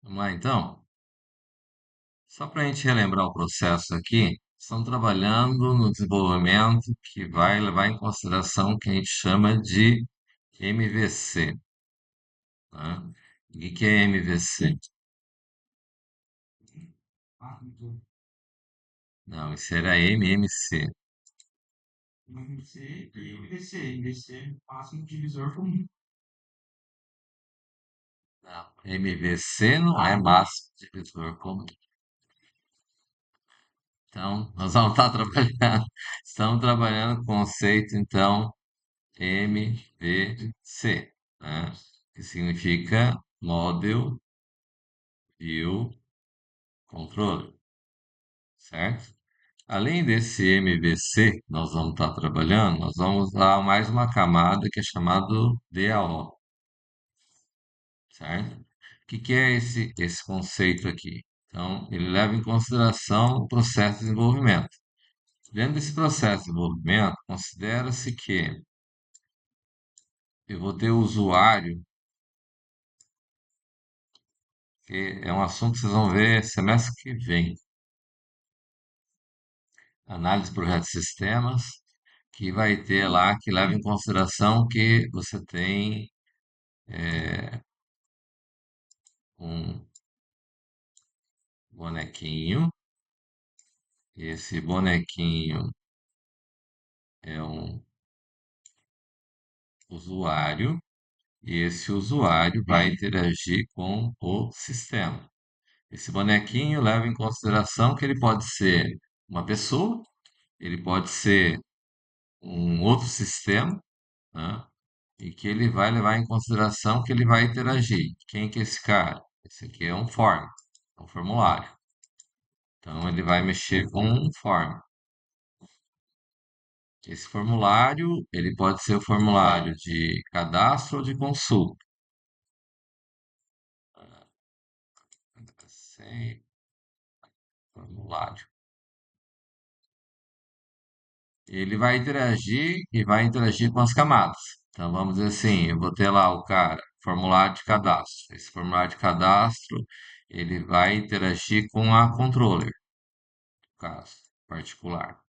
Vamos lá, então. Só para a gente relembrar o processo aqui, estão trabalhando no desenvolvimento que vai levar em consideração o que a gente chama de MVC, tá? O que é MVC? Não, isso era MMC. Não, MVC não é máximo divisor comum. Então, nós vamos estar trabalhando, estamos trabalhando com o conceito, então, MVC, né? Que significa Model View Controller, certo? Além desse MVC que nós vamos estar trabalhando, nós vamos usar mais uma camada que é chamado DAO, certo? O que é esse conceito aqui? Então, ele leva em consideração o processo de desenvolvimento. Dentro desse processo de desenvolvimento, considera-se que eu vou ter o usuário, que é um assunto que vocês vão ver semestre que vem. Análise de projetos de sistemas, que vai ter lá, que leva em consideração que você tem um bonequinho, e esse bonequinho é um usuário, e esse usuário vai interagir com o sistema. Esse bonequinho leva em consideração que ele pode ser uma pessoa, ele pode ser um outro sistema, né? E que ele vai levar em consideração que ele vai interagir. Quem que é esse cara? Esse aqui é um form, um formulário. Então ele vai mexer com um form. Esse formulário, ele pode ser o formulário de cadastro ou de consulta. Sem formulário. Ele vai interagir e vai interagir com as camadas. Então vamos dizer assim, eu vou ter lá o cara, formulário de cadastro. Esse formulário de cadastro, ele vai interagir com a controller, no caso particular.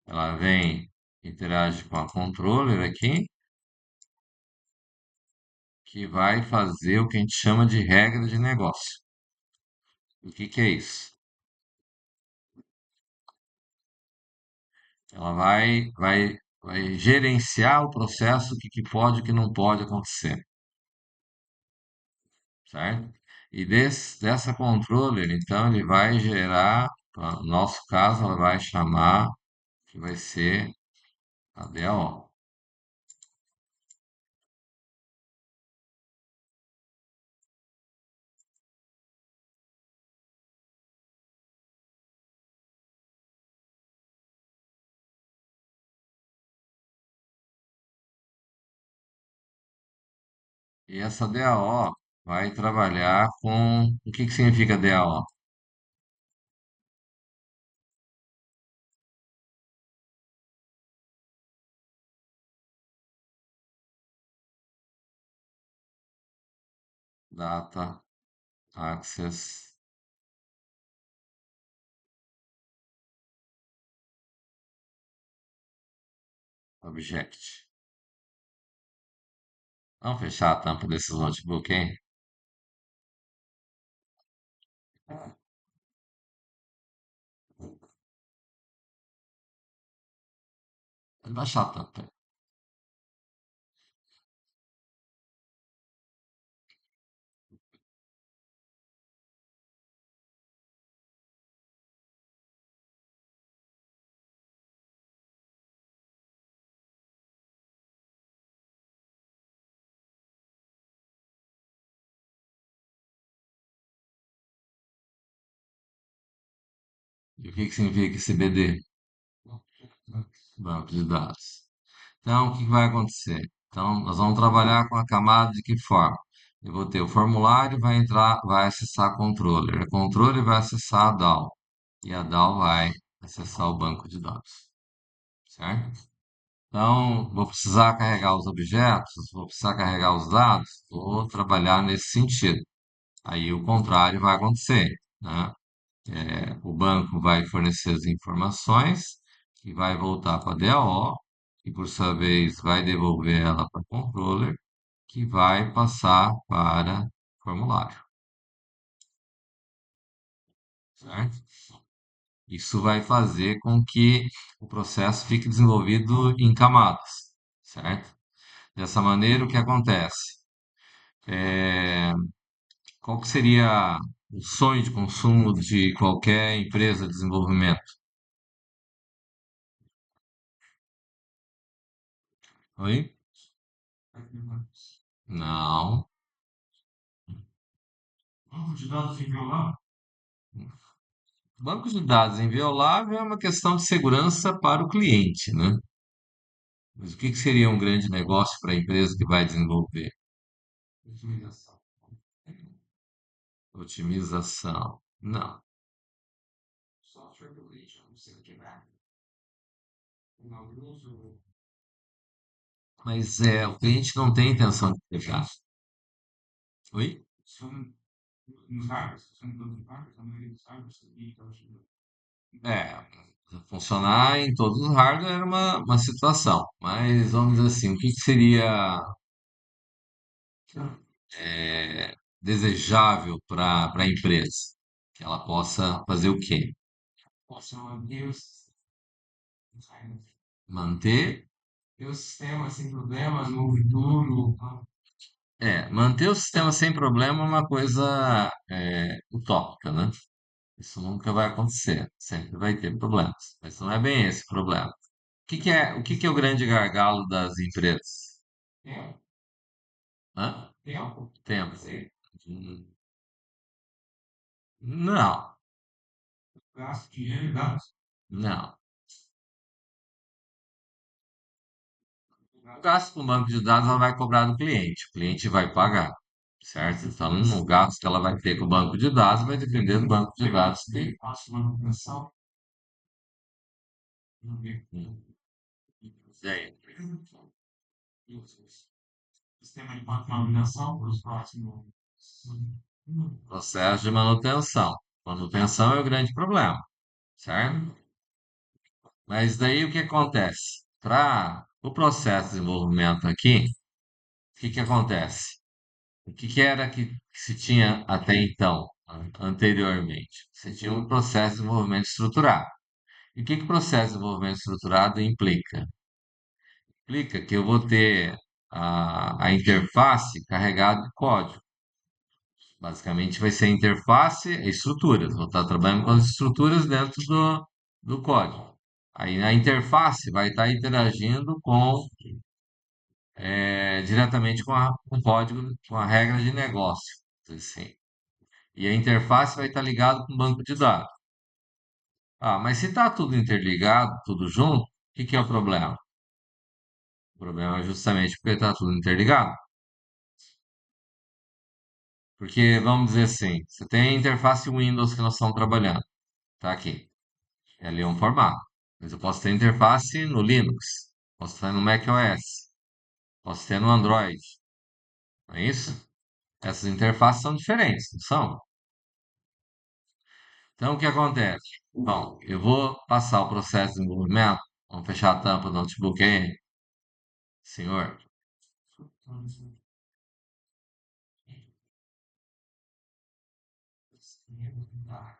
Ela vem, interage com a controller aqui, que vai fazer o que a gente chama de regra de negócio. O que é isso? Ela vai gerenciar o processo, o que pode e o que não pode acontecer, certo? E dessa controller, então, ele vai gerar, no nosso caso, ela vai chamar, que vai ser a DAO. E essa DAO vai trabalhar com... O que significa DAO? Data Access Object. Vamos fechar a tampa desses notebook, hein? Vai baixar a tampa. E o que significa esse BD? Banco de dados. Então, o que vai acontecer? Então, nós vamos trabalhar com a camada de que forma? Eu vou ter o formulário, vai entrar, vai acessar a controller. A controller vai acessar a DAO. E a DAO vai acessar o banco de dados. Certo? Então, vou precisar carregar os objetos, vou precisar carregar os dados, vou trabalhar nesse sentido. Aí o contrário vai acontecer, né? O banco vai fornecer as informações, que vai voltar para a DAO, que por sua vez vai devolver ela para o controller, que vai passar para formulário, certo? Isso vai fazer com que o processo fique desenvolvido em camadas, certo? Dessa maneira, o que acontece? É, qual que seria o sonho de consumo de qualquer empresa de desenvolvimento? Oi? Não. Banco de dados inviolável? Banco de dados inviolável é uma questão de segurança para o cliente, né? Mas o que que seria um grande negócio para a empresa que vai desenvolver? Otimização. Otimização. Não. Software do cliente não precisa quebrar. Mas o cliente não tem intenção de quebrar. Oi? Nos hardwares, são todos os hardwares, a maioria dos hardwares que é, funcionar em todos os hardware era uma situação, mas vamos dizer assim, o que que seria desejável para a empresa? Que ela possa fazer o quê? Possa manter o sistema sem problemas no futuro. Manter o sistema sem problema é uma coisa utópica, né? Isso nunca vai acontecer, sempre vai ter problemas, mas não é bem esse o problema. O que que é o grande gargalo das empresas? Tempo. Hã? Tempo. Tempo. Hum, Não, gasto dinheiro e dados. Não. O gasto com o banco de dados ela vai cobrar do cliente. O cliente vai pagar, certo? Então, o gasto que ela vai ter com o banco de dados vai depender do banco de dados dele. Hum. E aí? Sistema de manutenção para os próximos. Processo de manutenção. Manutenção é o grande problema, certo? Mas daí o que acontece? Para o processo de desenvolvimento aqui, o que que acontece? O que que era que se tinha até então, anteriormente? Você tinha um processo de desenvolvimento estruturado. E o que que o processo de desenvolvimento estruturado implica? Implica que eu vou ter a interface carregada de código. Basicamente vai ser a interface e estruturas. Vou estar trabalhando com as estruturas dentro do código. Aí a interface vai estar interagindo diretamente com o código, com a regra de negócio, assim. E a interface vai estar ligada com o banco de dados. Ah, mas se está tudo interligado, tudo junto, o que que é o problema? O problema é justamente porque está tudo interligado. Porque, vamos dizer assim, você tem a interface Windows que nós estamos trabalhando, tá aqui. Ali é um formato. Mas eu posso ter interface no Linux, posso ter no macOS, posso ter no Android, não é isso? Essas interfaces são diferentes, não são? Então, o que acontece? Bom, eu vou passar o processo de desenvolvimento, vamos fechar a tampa do notebook aí, senhor.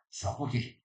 Só um pouquinho.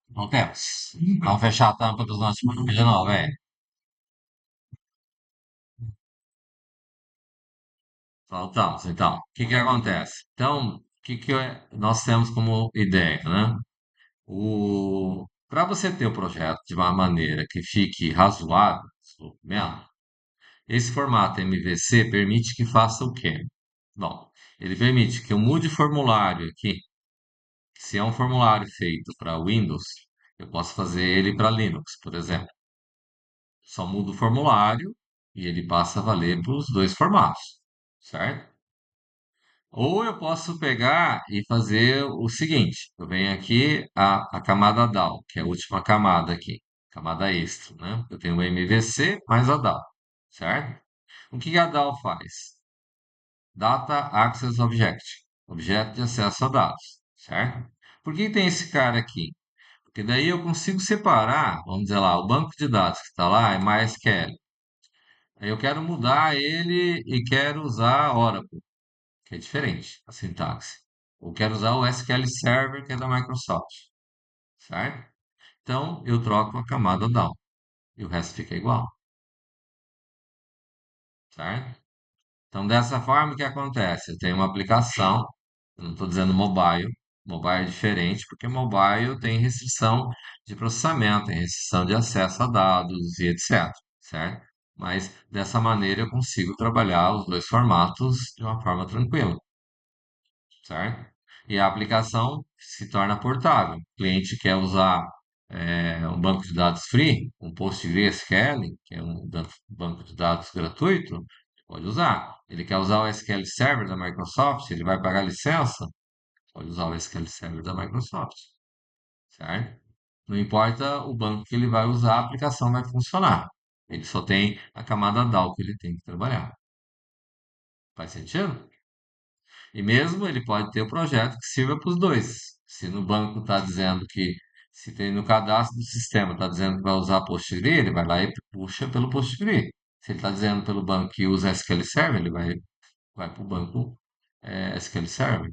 Não temos. Vamos fechar a tampa dos nossos de novo, é. Voltamos, então. O que que acontece? Então, o que que nós temos como ideia, né? Para você ter o projeto de uma maneira que fique razoável, mesmo, esse formato MVC permite que faça o quê? Bom, ele permite que eu mude formulário aqui. Se é um formulário feito para Windows, eu posso fazer ele para Linux, por exemplo. Só mudo o formulário e ele passa a valer para os dois formatos, certo? Ou eu posso pegar e fazer o seguinte: eu venho aqui a camada DAO, que é a última camada aqui, camada extra, né? Eu tenho o MVC mais a DAO, certo? O que a DAO faz? Data Access Object, objeto de acesso a dados, certo? Por que tem esse cara aqui? Porque daí eu consigo separar, vamos dizer lá, o banco de dados que está lá é MySQL. Aí eu quero mudar ele e quero usar Oracle, que é diferente a sintaxe. Ou quero usar o SQL Server, que é da Microsoft, certo? Então eu troco a camada down e o resto fica igual, certo? Então dessa forma o que acontece? Eu tenho uma aplicação, eu não estou dizendo mobile, mobile é diferente, porque mobile tem restrição de processamento, tem restrição de acesso a dados e etc, certo? Mas dessa maneira eu consigo trabalhar os dois formatos de uma forma tranquila, certo? E a aplicação se torna portável. O cliente quer usar um banco de dados free, um PostgreSQL, que é um banco de dados gratuito, pode usar. Ele quer usar o SQL Server da Microsoft, ele vai pagar licença, pode usar o SQL Server da Microsoft, certo? Não importa o banco que ele vai usar, a aplicação vai funcionar. Ele só tem a camada DAO que ele tem que trabalhar. Faz sentido? E mesmo ele pode ter o projeto que sirva para os dois. Se no banco está dizendo que, se tem no cadastro do sistema, está dizendo que vai usar PostgreSQL, ele vai lá e puxa pelo PostgreSQL. Se ele está dizendo pelo banco que usa SQL Server, ele vai para o banco SQL Server,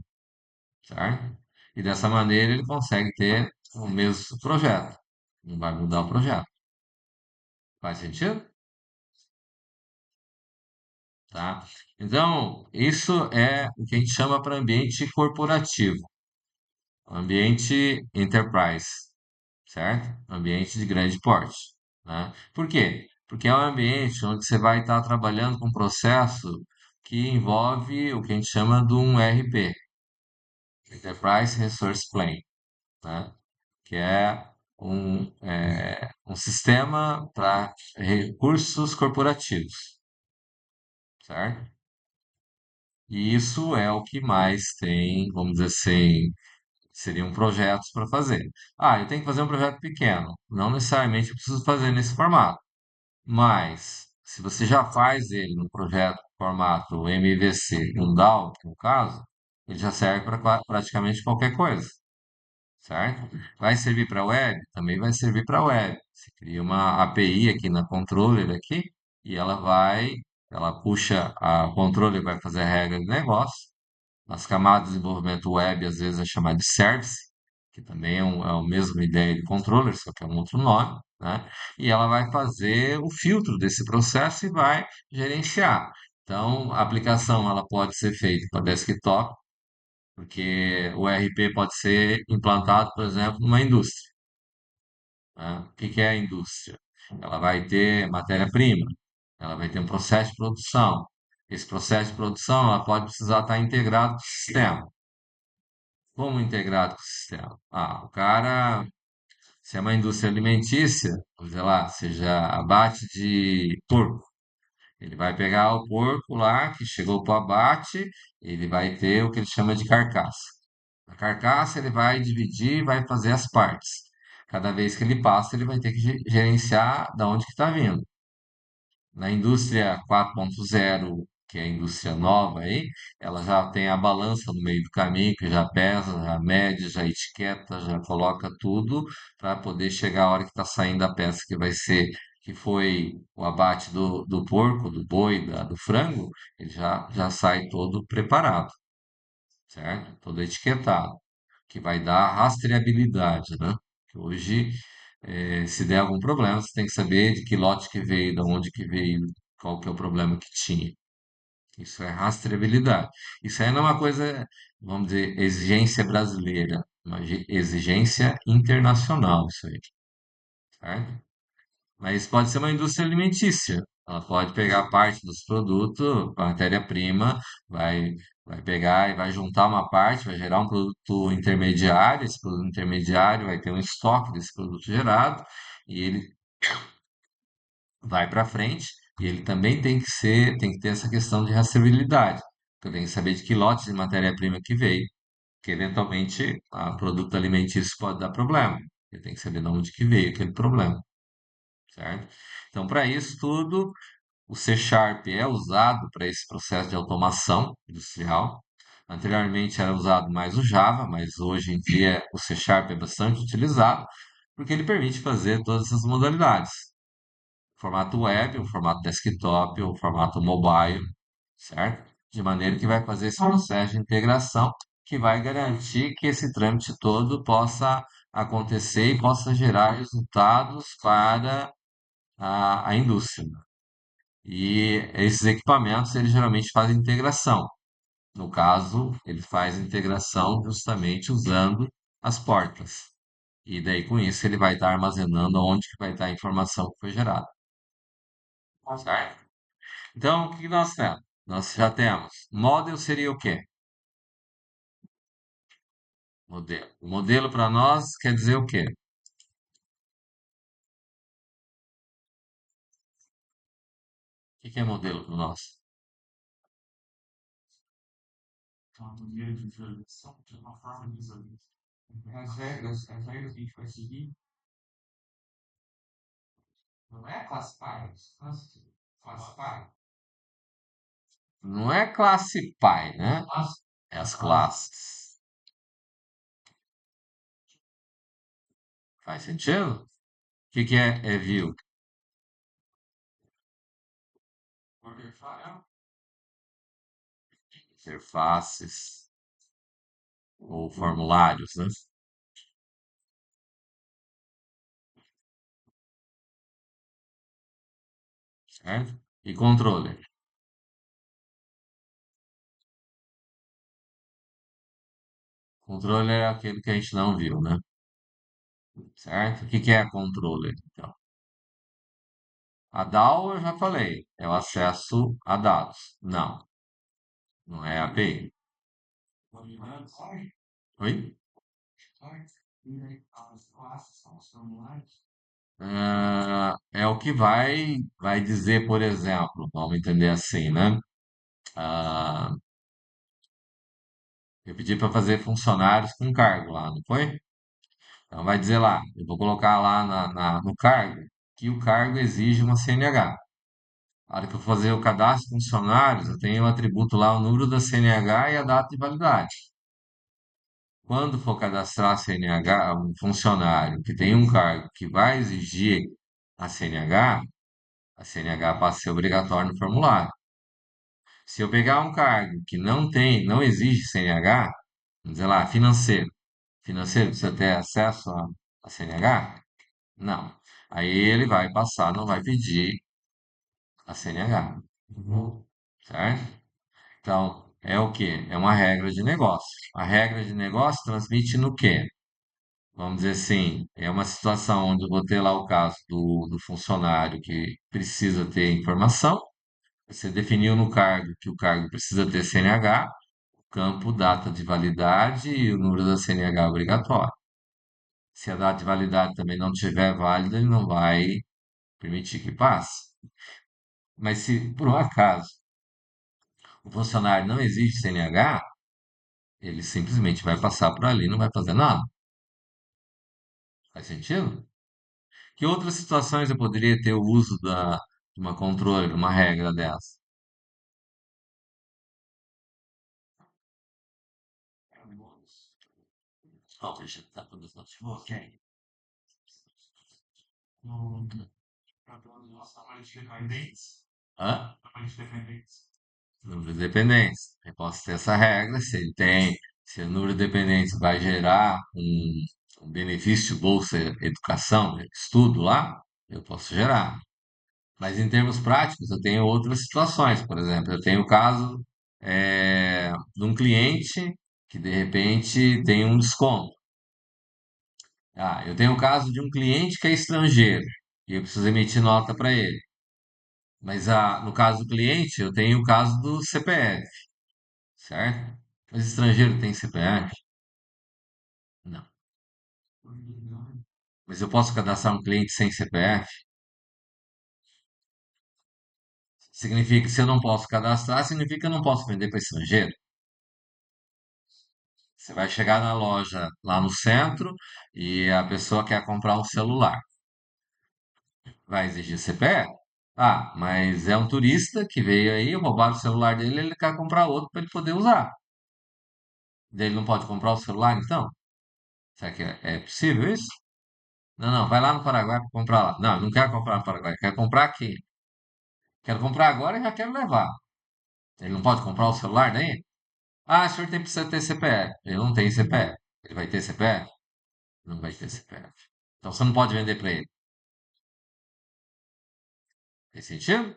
certo? E dessa maneira ele consegue ter o mesmo projeto. Não vai mudar o projeto. Faz sentido? Tá? Então, isso é o que a gente chama para ambiente corporativo, ambiente enterprise, certo? Ambiente de grande porte, né? Por quê? Porque é um ambiente onde você vai estar trabalhando com um processo que envolve o que a gente chama de um ERP, Enterprise Resource Planning, né? Que é um sistema para recursos corporativos, certo? E isso é o que mais tem, vamos dizer assim, seriam projetos para fazer. Ah, eu tenho que fazer um projeto pequeno. Não necessariamente eu preciso fazer nesse formato. Mas, se você já faz ele no projeto formato MVC, um DAO, no caso, ele já serve para praticamente qualquer coisa, certo? Vai servir para web? Também vai servir para web. Você cria uma API aqui na controller aqui e ela puxa a controller vai fazer a regra de negócio, As camadas de desenvolvimento web às vezes é chamado de service, que também é a mesma ideia de controller, só que é um outro nome, né? E ela vai fazer o filtro desse processo e vai gerenciar. Então, a aplicação ela pode ser feita para desktop, porque o ERP pode ser implantado, por exemplo, numa indústria, né? O que que é a indústria? Ela vai ter matéria-prima, ela vai ter um processo de produção. Esse processo de produção ela pode precisar estar integrado com o sistema. Como integrado com o sistema? Ah, o cara, se é uma indústria alimentícia, vamos dizer lá, seja abate de porco, ele vai pegar o porco lá que chegou para o abate, ele vai ter o que ele chama de carcaça. A carcaça ele vai dividir e vai fazer as partes. Cada vez que ele passa, ele vai ter que gerenciar da onde que está vindo. Na indústria 4.0, que é a indústria nova aí, ela já tem a balança no meio do caminho, que já pesa, já mede, já etiqueta, já coloca tudo para poder chegar a hora que está saindo a peça que vai ser, que foi o abate do porco, do boi, do frango, ele já sai todo preparado, certo? Todo etiquetado, que vai dar rastreabilidade, né? Que hoje, se der algum problema, você tem que saber de que lote que veio, de onde que veio, qual que é o problema que tinha. Isso é rastreabilidade. Isso aí não é uma coisa, vamos dizer, exigência brasileira, uma exigência internacional, isso aí, certo? Mas pode ser uma indústria alimentícia. Ela pode pegar parte dos produtos, matéria-prima, vai, vai pegar e vai juntar uma parte, vai gerar um produto intermediário. Esse produto intermediário vai ter um estoque desse produto gerado e ele vai para frente. E ele também tem que ter essa questão de rastreabilidade. Porque eu tenho que saber de que lote de matéria-prima que veio, que eventualmente o produto alimentício pode dar problema. Eu tenho que saber de onde que veio aquele problema, certo? Então, para isso tudo, o C Sharp é usado para esse processo de automação industrial. Anteriormente era usado mais o Java, mas hoje em dia o C Sharp é bastante utilizado porque ele permite fazer todas essas modalidades. Formato web, o formato desktop, o formato mobile, certo? De maneira que vai fazer esse processo de integração que vai garantir que esse trâmite todo possa acontecer e possa gerar resultados para a indústria. E esses equipamentos, eles geralmente fazem integração. No caso, ele faz integração justamente usando as portas. E daí, com isso, ele vai estar armazenando onde que vai estar a informação que foi gerada. Certo? Então, o que que nós temos? Nós já temos. Model seria o quê? Modelo. O modelo para nós quer dizer o quê? O que que é modelo para nós? É uma maneira de visualização, de uma forma de visualização. As regras que a gente vai seguir não é classifier, classifier. Não é classe pai, né? É as classes. Faz sentido? O que que é view? Interfaces ou formulários, né? Certo? E controller. Controller é aquele que a gente não viu, né? Certo? O que que é controller, então? A DAO eu já falei, é o acesso a dados. Não, não é API. Oi? É o que vai dizer, por exemplo, vamos entender assim, né? Ah, eu pedi para fazer funcionários com cargo lá, não foi? Então vai dizer lá, eu vou colocar lá no cargo que o cargo exige uma CNH. A hora que eu for fazer o cadastro de funcionários, eu tenho o atributo lá, o número da CNH e a data de validade. Quando for cadastrar a CNH, um funcionário que tem um cargo que vai exigir a CNH, a CNH passa a ser obrigatória no formulário. Se eu pegar um cargo que não exige CNH, vamos dizer lá, financeiro precisa ter acesso a CNH? Não. Aí ele vai passar, não vai pedir a CNH. Certo? Então, é o quê? É uma regra de negócio. A regra de negócio transmite no quê? Vamos dizer assim, é uma situação onde eu vou ter lá o caso do funcionário que precisa ter informação. Você definiu no cargo que o cargo precisa ter CNH, campo, data de validade e o número da CNH obrigatório. Se a data de validade também não estiver válida, ele não vai permitir que passe. Mas se por um acaso o funcionário não exige CNH, ele simplesmente vai passar por ali e não vai fazer nada. Faz sentido? Que outras situações eu poderia ter o uso de uma controle, uma regra dessa? Oh, deixa eu estar com os notebook, ok? Hã? Número de dependentes. Eu posso ter essa regra, se o número de dependentes vai gerar um benefício Bolsa Educação, estudo lá, eu posso gerar. Mas em termos práticos, eu tenho outras situações. Por exemplo, eu tenho o caso de um cliente que de repente tem um desconto. Ah, eu tenho o caso de um cliente que é estrangeiro e eu preciso emitir nota para ele. Mas no caso do cliente, eu tenho o caso do CPF, certo? Mas estrangeiro tem CPF? Não. Mas eu posso cadastrar um cliente sem CPF? Significa que se eu não posso cadastrar, significa que eu não posso vender para estrangeiro. Você vai chegar na loja lá no centro e a pessoa quer comprar um celular. Vai exigir CPF? Ah, mas é um turista que veio aí, roubaram o celular dele, ele quer comprar outro para ele poder usar. Daí ele não pode comprar o celular, então? Será que é possível isso? Não, não, vai lá no Paraguai para comprar lá. Não, eu não quero comprar no Paraguai, quero comprar aqui. Quero comprar agora e já quero levar. Ele não pode comprar o celular daí? Ah, o senhor precisa ter CPF. Ele não tem CPF. Ele vai ter CPF? Não vai ter CPF. Então você não pode vender para ele. Tem sentido?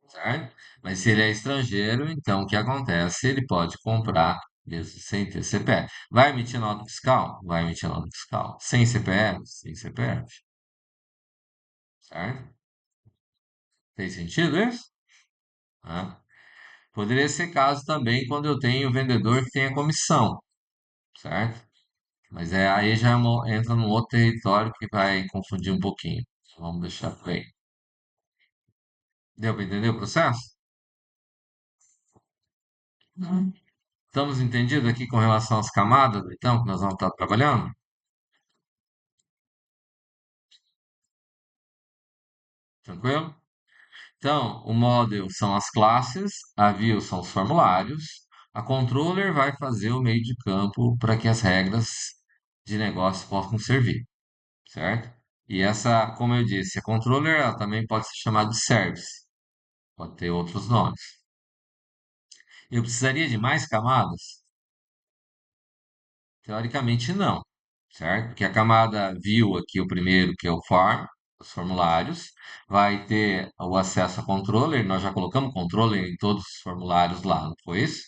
Certo? Mas se ele é estrangeiro, então o que acontece? Ele pode comprar mesmo sem ter CPF. Vai emitir nota fiscal? Vai emitir nota fiscal. Sem CPF? Sem CPF. Certo? Tem sentido isso? Ah. Poderia ser caso também quando eu tenho vendedor que tenha comissão, certo? Mas aí já entra num outro território que vai confundir um pouquinho. Vamos deixar por aí. Deu para entender o processo? Uhum. Estamos entendidos aqui com relação às camadas, então, que nós vamos estar trabalhando? Tranquilo? Então, o model são as classes, a view são os formulários, a controller vai fazer o meio de campo para que as regras de negócio possam servir, certo? E essa, como eu disse, a controller ela também pode ser chamada de service, pode ter outros nomes. Eu precisaria de mais camadas? Teoricamente não, certo? Porque a camada view aqui, o primeiro, que é o form, os formulários, vai ter o acesso a controller, nós já colocamos controller em todos os formulários lá, não foi isso?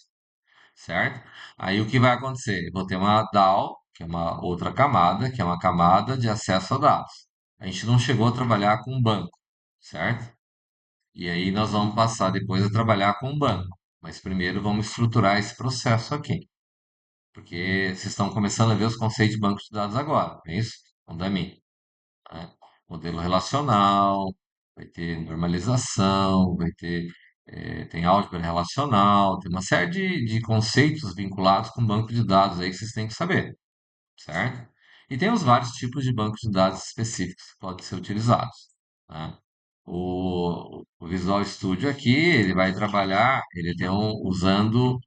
Certo? Aí o que vai acontecer? Eu vou ter uma DAO, que é uma outra camada, que é uma camada de acesso a dados. A gente não chegou a trabalhar com banco, certo? E aí nós vamos passar depois a trabalhar com banco. Mas primeiro vamos estruturar esse processo aqui. Porque vocês estão começando a ver os conceitos de banco de dados agora, não é isso? Não da mim, né? Modelo relacional, vai ter normalização, tem álgebra relacional, tem uma série de conceitos vinculados com banco de dados aí que vocês têm que saber, certo? E tem os vários tipos de bancos de dados específicos que podem ser utilizados, né? O Visual Studio aqui, ele vai trabalhar, usando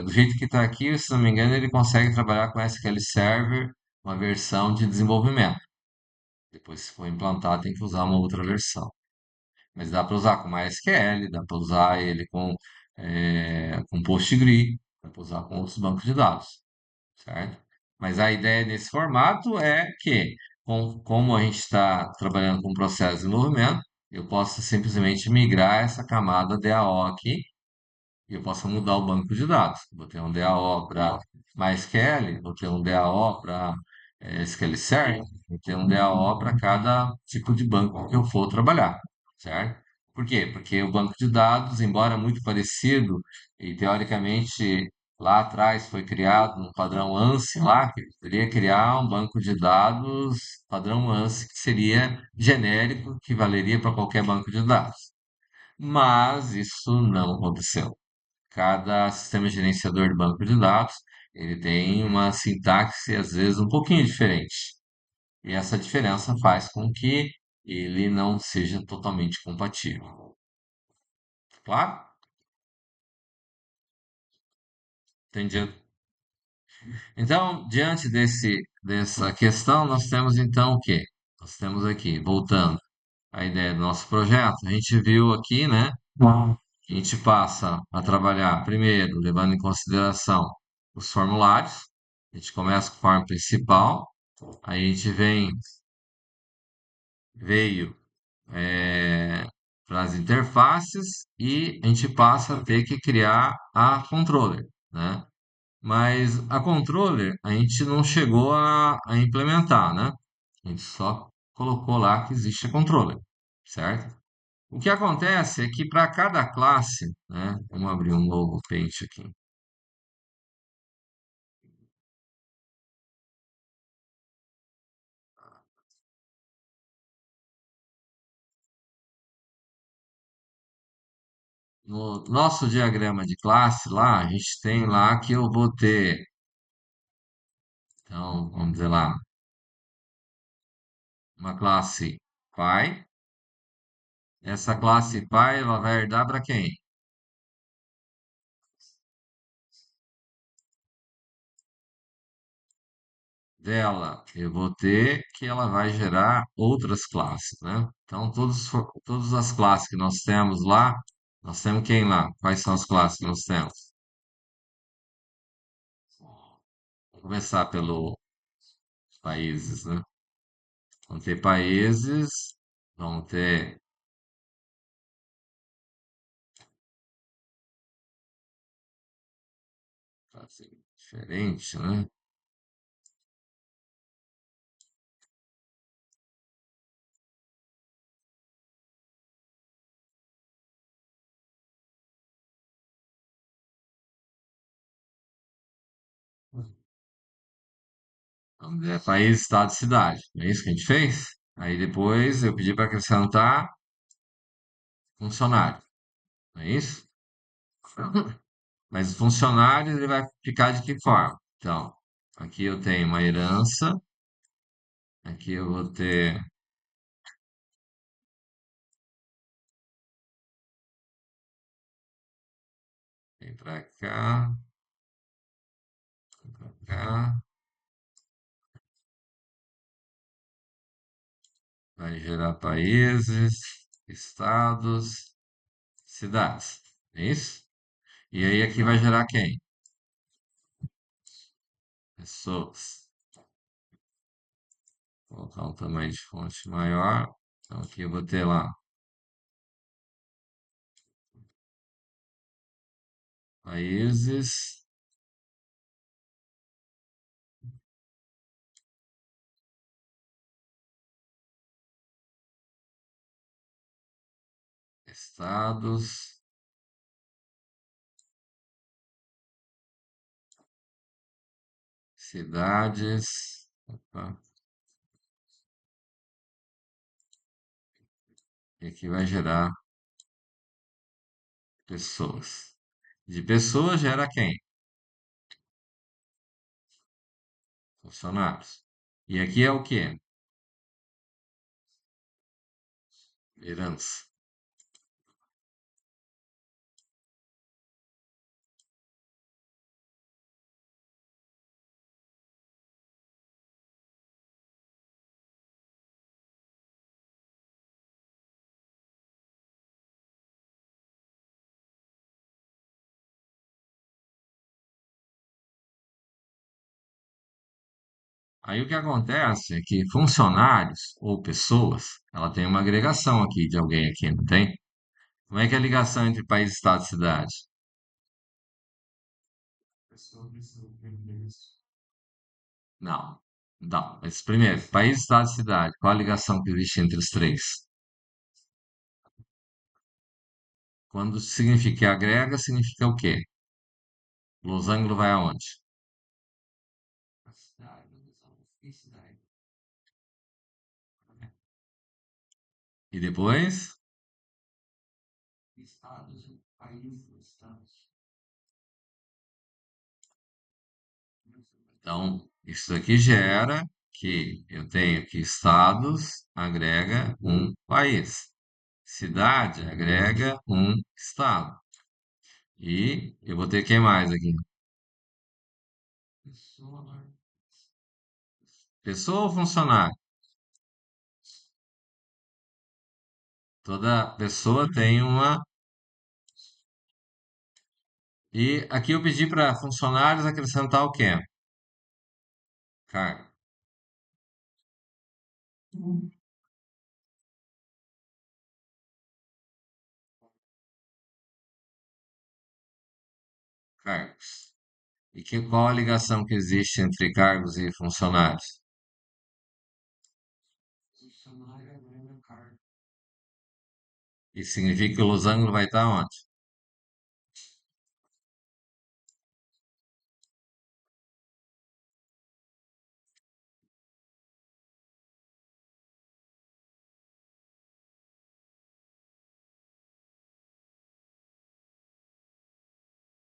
do jeito que está aqui, se não me engano, ele consegue trabalhar com SQL Server, uma versão de desenvolvimento. Depois, se for implantar, tem que usar uma outra versão. Mas dá para usar com MySQL, dá para usar ele com PostgreSQL, dá para usar com outros bancos de dados, certo? Mas a ideia desse formato é que, como a gente está trabalhando com processo de desenvolvimento, eu posso simplesmente migrar essa camada DAO aqui e eu posso mudar o banco de dados. Vou ter um DAO para MySQL, vou ter um DAO para SQL Server, vou ter um DAO para cada tipo de banco que eu for trabalhar, certo? Por quê? Porque o banco de dados, embora muito parecido e teoricamente lá atrás foi criado um padrão ANSI lá, que poderia criar um banco de dados padrão ANSI que seria genérico, que valeria para qualquer banco de dados. Mas isso não aconteceu. Cada sistema gerenciador de banco de dados, ele tem uma sintaxe às vezes um pouquinho diferente. E essa diferença faz com que ele não seja totalmente compatível. Claro? Entendido? Então, diante dessa questão, nós temos então o quê? Nós temos aqui, voltando à ideia do nosso projeto, a gente viu aqui, né? A gente passa a trabalhar primeiro, levando em consideração os formulários. A gente começa com a forma principal, aí a gente veio para as interfaces e a gente passa a ter que criar a controller, né? Mas a controller a gente não chegou a implementar, né? A gente só colocou lá que existe a controller, certo? O que acontece é que para cada classe, né? Vamos abrir um novo page aqui. No nosso diagrama de classe lá, a gente tem lá que eu vou ter, então, vamos dizer lá, uma classe pai. Essa classe pai, ela vai herdar para quem? Dela, eu vou ter que ela vai gerar outras classes, né? Então, todas as classes que nós temos lá, nós temos quem lá? Quais são as classes que nós temos? Vamos começar pelos países, né? Vão ter países, vão ter assim, diferente, né? Vamos ver, país, estado, cidade. É isso que a gente fez? Aí depois eu pedi para acrescentar funcionário. Não é isso? Mas o funcionário ele vai ficar de que forma? Então, aqui eu tenho uma herança, aqui eu vou ter, vem para cá, para cá, vai gerar países, estados, cidades. É isso? E aí aqui vai gerar quem? Pessoas. Vou colocar um tamanho de fonte maior. Então aqui eu vou ter lá países, estados, cidades. Opa, e aqui vai gerar pessoas. De pessoas gera quem? Funcionários. E aqui é o quê? Herança. Aí o que acontece é que funcionários ou pessoas, ela tem uma agregação aqui de alguém aqui, não tem? Como é que é a ligação entre país, estado e cidade? Não, não. Mas primeiro, país, estado e cidade. Qual a ligação que existe entre os três? Quando significa que agrega, significa o quê? Losango vai aonde? E depois? Então, isso aqui gera que eu tenho que estados agrega um país. Cidade agrega um estado. E eu vou ter quem mais aqui? Pessoa ou funcionário? Toda pessoa tem uma. E aqui eu pedi para funcionários acrescentar o quê? Cargo. Cargos. E qual a ligação que existe entre cargos e funcionários? Isso significa que o losango vai estar onde?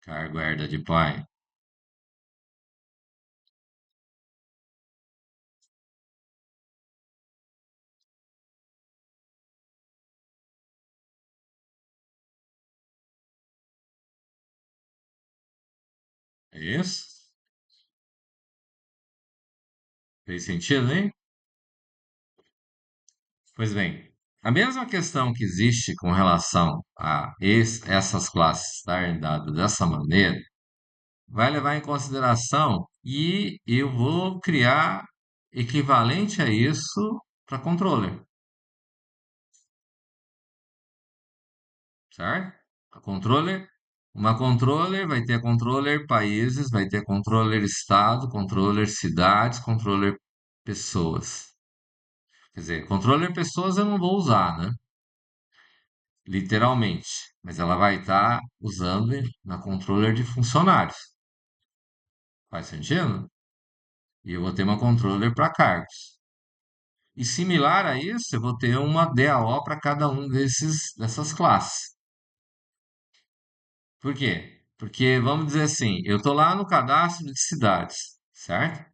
Cargo herda de pai. É isso? Fez sentido, hein? Pois bem, a mesma questão que existe com relação a essas classes estarem dadas dessa maneira, vai levar em consideração e eu vou criar equivalente a isso para controller, certo? A controller, uma controller vai ter controller países, vai ter controller estado, controller cidades, controller pessoas. Quer dizer, controller pessoas eu não vou usar, né? Literalmente, mas ela vai estar usando na controller de funcionários. Faz sentido? E eu vou ter uma controller para cargos. E similar a isso, eu vou ter uma DAO para cada um dessas classes. Por quê? Porque, vamos dizer assim, eu estou lá no cadastro de cidades, certo?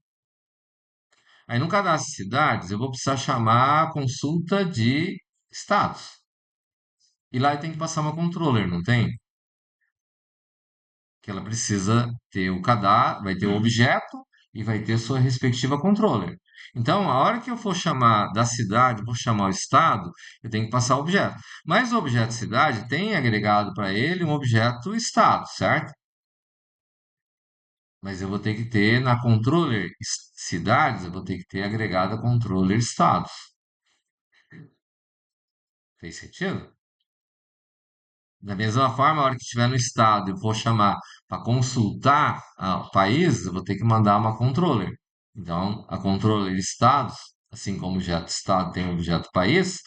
Aí no cadastro de cidades, eu vou precisar chamar a consulta de status. E lá eu tenho que passar uma controller, não tem? Que ela precisa ter o cadastro, vai ter o objeto e vai ter sua respectiva controller. Então, a hora que eu for chamar da cidade, vou chamar o estado, eu tenho que passar o objeto. Mas o objeto cidade tem agregado para ele um objeto estado, certo? Mas eu vou ter que ter na controller cidades, eu vou ter que ter agregado a controller estados. Fez sentido? Da mesma forma, a hora que estiver no estado, eu vou chamar para consultar o país, eu vou ter que mandar uma controller. Então, a controller estados, assim como o objeto estado tem o objeto país,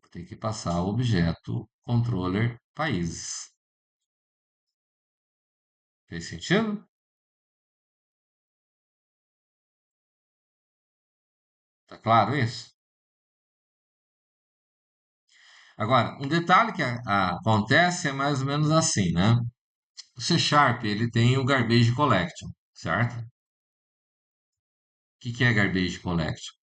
eu tenho que passar o objeto controller países. Fez sentido? Tá claro isso? Agora, um detalhe que acontece é mais ou menos assim, né? O C Sharp, ele tem o Garbage Collection, certo? O que é Garbage Collection?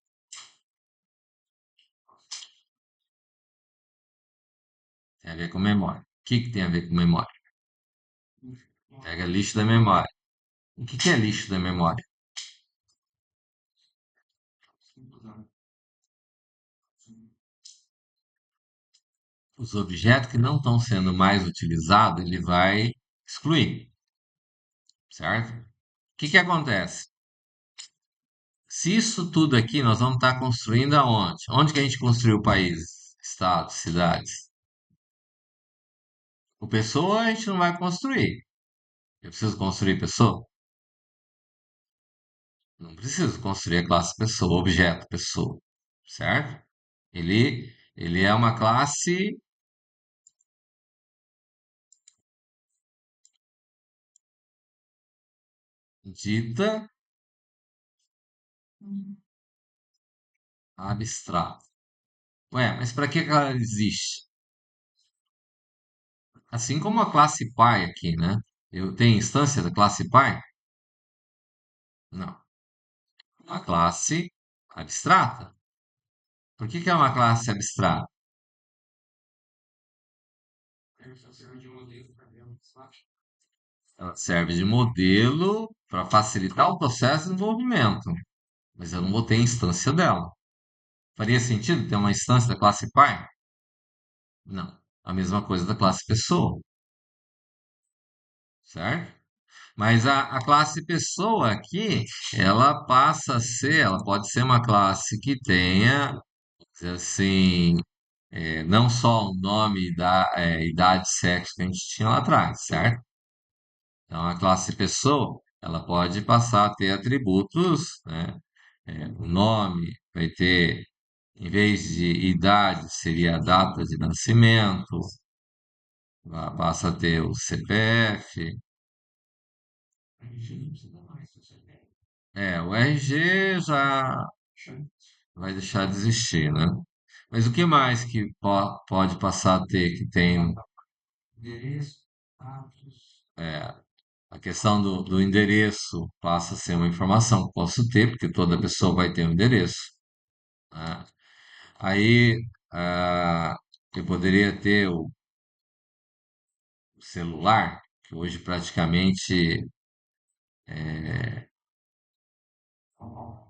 Tem a ver com memória. O que tem a ver com memória? Pega lixo da memória. O que é lixo da memória? Os objetos que não estão sendo mais utilizados, ele vai excluir, certo? O que acontece? Se isso tudo aqui nós vamos estar construindo aonde? Onde que a gente construiu o país, estados, cidades? O pessoa a gente não vai construir. Eu preciso construir pessoa? Não preciso construir a classe pessoa, objeto pessoa, certo? Ele é uma classe dita abstrata. Ué, mas para que que ela existe? Assim como a classe pai aqui, né? Eu tenho instância da classe pai? Não. Uma classe abstrata. Por que que é uma classe abstrata? Ela serve de modelo para facilitar o processo de desenvolvimento, mas eu não vou ter instância dela. Faria sentido ter uma instância da classe pai? Não. A mesma coisa da classe pessoa, certo? Mas a classe pessoa aqui, ela passa a ser, ela pode ser uma classe que tenha, assim, não só o nome da idade, sexo que a gente tinha lá atrás, certo? Então, a classe pessoa, ela pode passar a ter atributos, né? O nome vai ter, em vez de idade, seria a data de nascimento, passa a ter o CPF. O RG já vai deixar de existir, né? Mas o que mais que pode passar a ter que tem é, a questão do endereço passa a ser uma informação que posso ter, porque toda pessoa vai ter um endereço, né? Aí eu poderia ter o celular, que hoje praticamente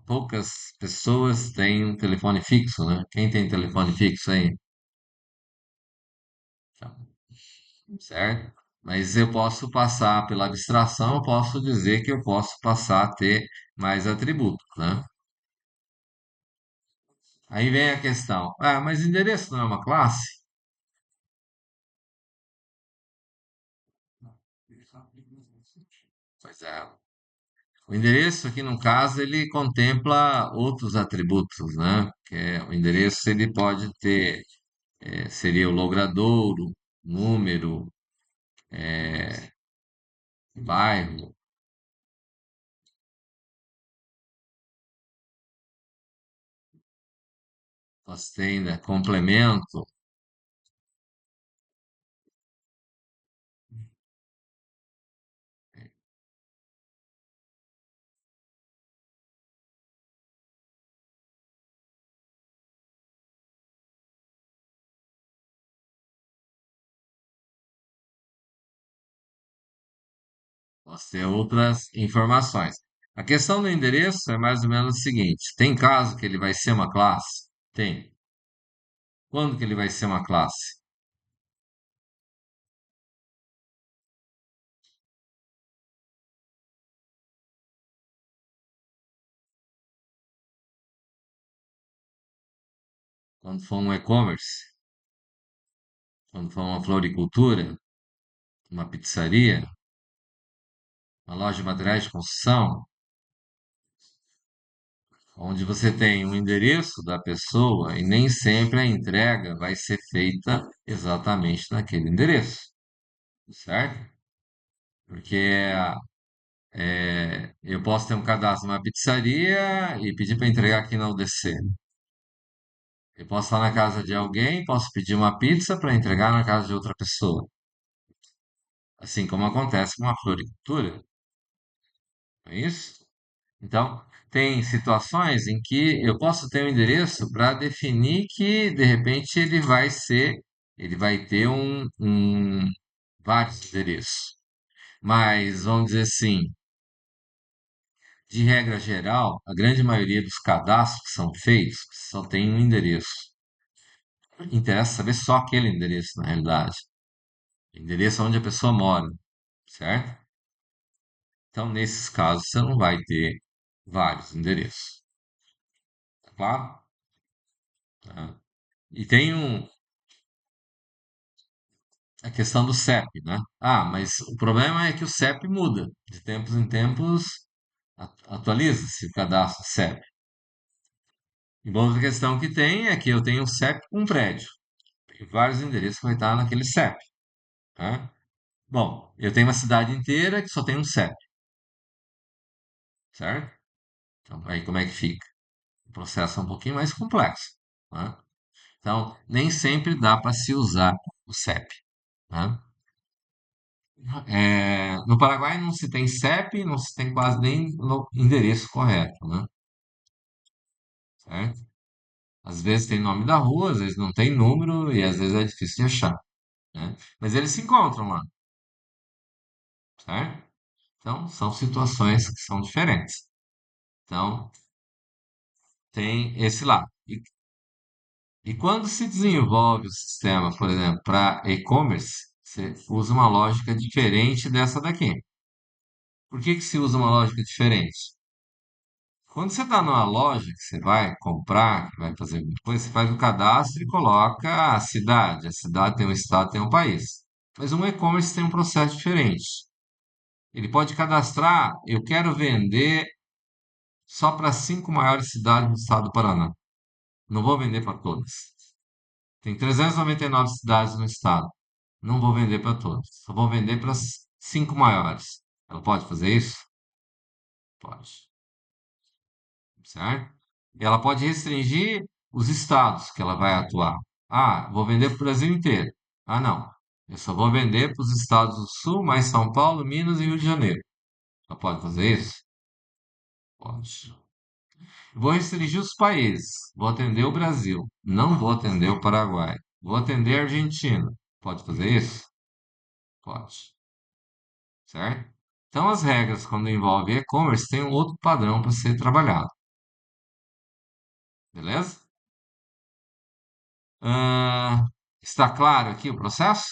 poucas pessoas têm um telefone fixo, né? Quem tem telefone fixo aí? Certo? Mas eu posso passar pela abstração, eu posso dizer que eu posso passar a ter mais atributos, né? Aí vem a questão, mas endereço não é uma classe? Pois é. O endereço aqui, no caso, ele contempla outros atributos, né? O endereço ele pode ter, seria o logradouro, número, bairro, fazenda, complemento. Posso ter outras informações. A questão do endereço é mais ou menos o seguinte: tem caso que ele vai ser uma classe? Tem. Quando que ele vai ser uma classe? Quando for um e-commerce? Quando for uma floricultura? Uma pizzaria? Uma loja de materiais de construção? Onde você tem um endereço da pessoa e nem sempre a entrega vai ser feita exatamente naquele endereço, certo? Porque eu posso ter um cadastro numa pizzaria e pedir para entregar aqui na UDC. Eu posso estar na casa de alguém, posso pedir uma pizza para entregar na casa de outra pessoa. Assim como acontece com a floricultura, não é isso? Então, tem situações em que eu posso ter um endereço para definir que, de repente, ele vai ter vários endereços. Mas, vamos dizer assim, de regra geral, a grande maioria dos cadastros que são feitos só tem um endereço. Interessa saber só aquele endereço, na realidade. Endereço onde a pessoa mora, certo? Então, nesses casos, você não vai ter vários endereços. Claro. Tá? E tem a questão do CEP, né? Ah, mas o problema é que o CEP muda. De tempos em tempos atualiza-se o cadastro CEP. E uma outra questão que tem é que eu tenho um CEP com um prédio. Tem vários endereços que vai estar naquele CEP. Tá? Bom, eu tenho uma cidade inteira que só tem um CEP, certo? Então, aí como é que fica? O processo é um pouquinho mais complexo. Né? Então, nem sempre dá para se usar o CEP. Né? No Paraguai não se tem CEP, não se tem quase nem endereço correto, né? Certo? Às vezes tem nome da rua, às vezes não tem número e às vezes é difícil de achar, né? Mas eles se encontram lá, certo? Então, são situações que são diferentes. Então, tem esse lado. E quando se desenvolve o sistema, por exemplo, para e-commerce, você usa uma lógica diferente dessa daqui. Por que que se usa uma lógica diferente? Quando você está numa loja que você vai comprar, que vai fazer alguma coisa, você faz o cadastro e coloca a cidade. A cidade tem um estado, tem um país. Mas um e-commerce tem um processo diferente. Ele pode cadastrar, eu quero vender só para 5 maiores cidades do estado do Paraná. Não vou vender para todas. Tem 399 cidades no estado. Não vou vender para todas. Só vou vender para as 5 maiores. Ela pode fazer isso? Pode. Certo? E ela pode restringir os estados que ela vai atuar. Ah, vou vender para o Brasil inteiro. Ah, não. Eu só vou vender para os estados do Sul, mais São Paulo, Minas e Rio de Janeiro. Ela pode fazer isso? Pode. Vou restringir os países. Vou atender o Brasil. Não vou atender o Paraguai. Vou atender a Argentina. Pode fazer isso? Pode. Certo? Então, as regras, quando envolve e-commerce, tem um outro padrão para ser trabalhado. Beleza? Ah, está claro aqui o processo?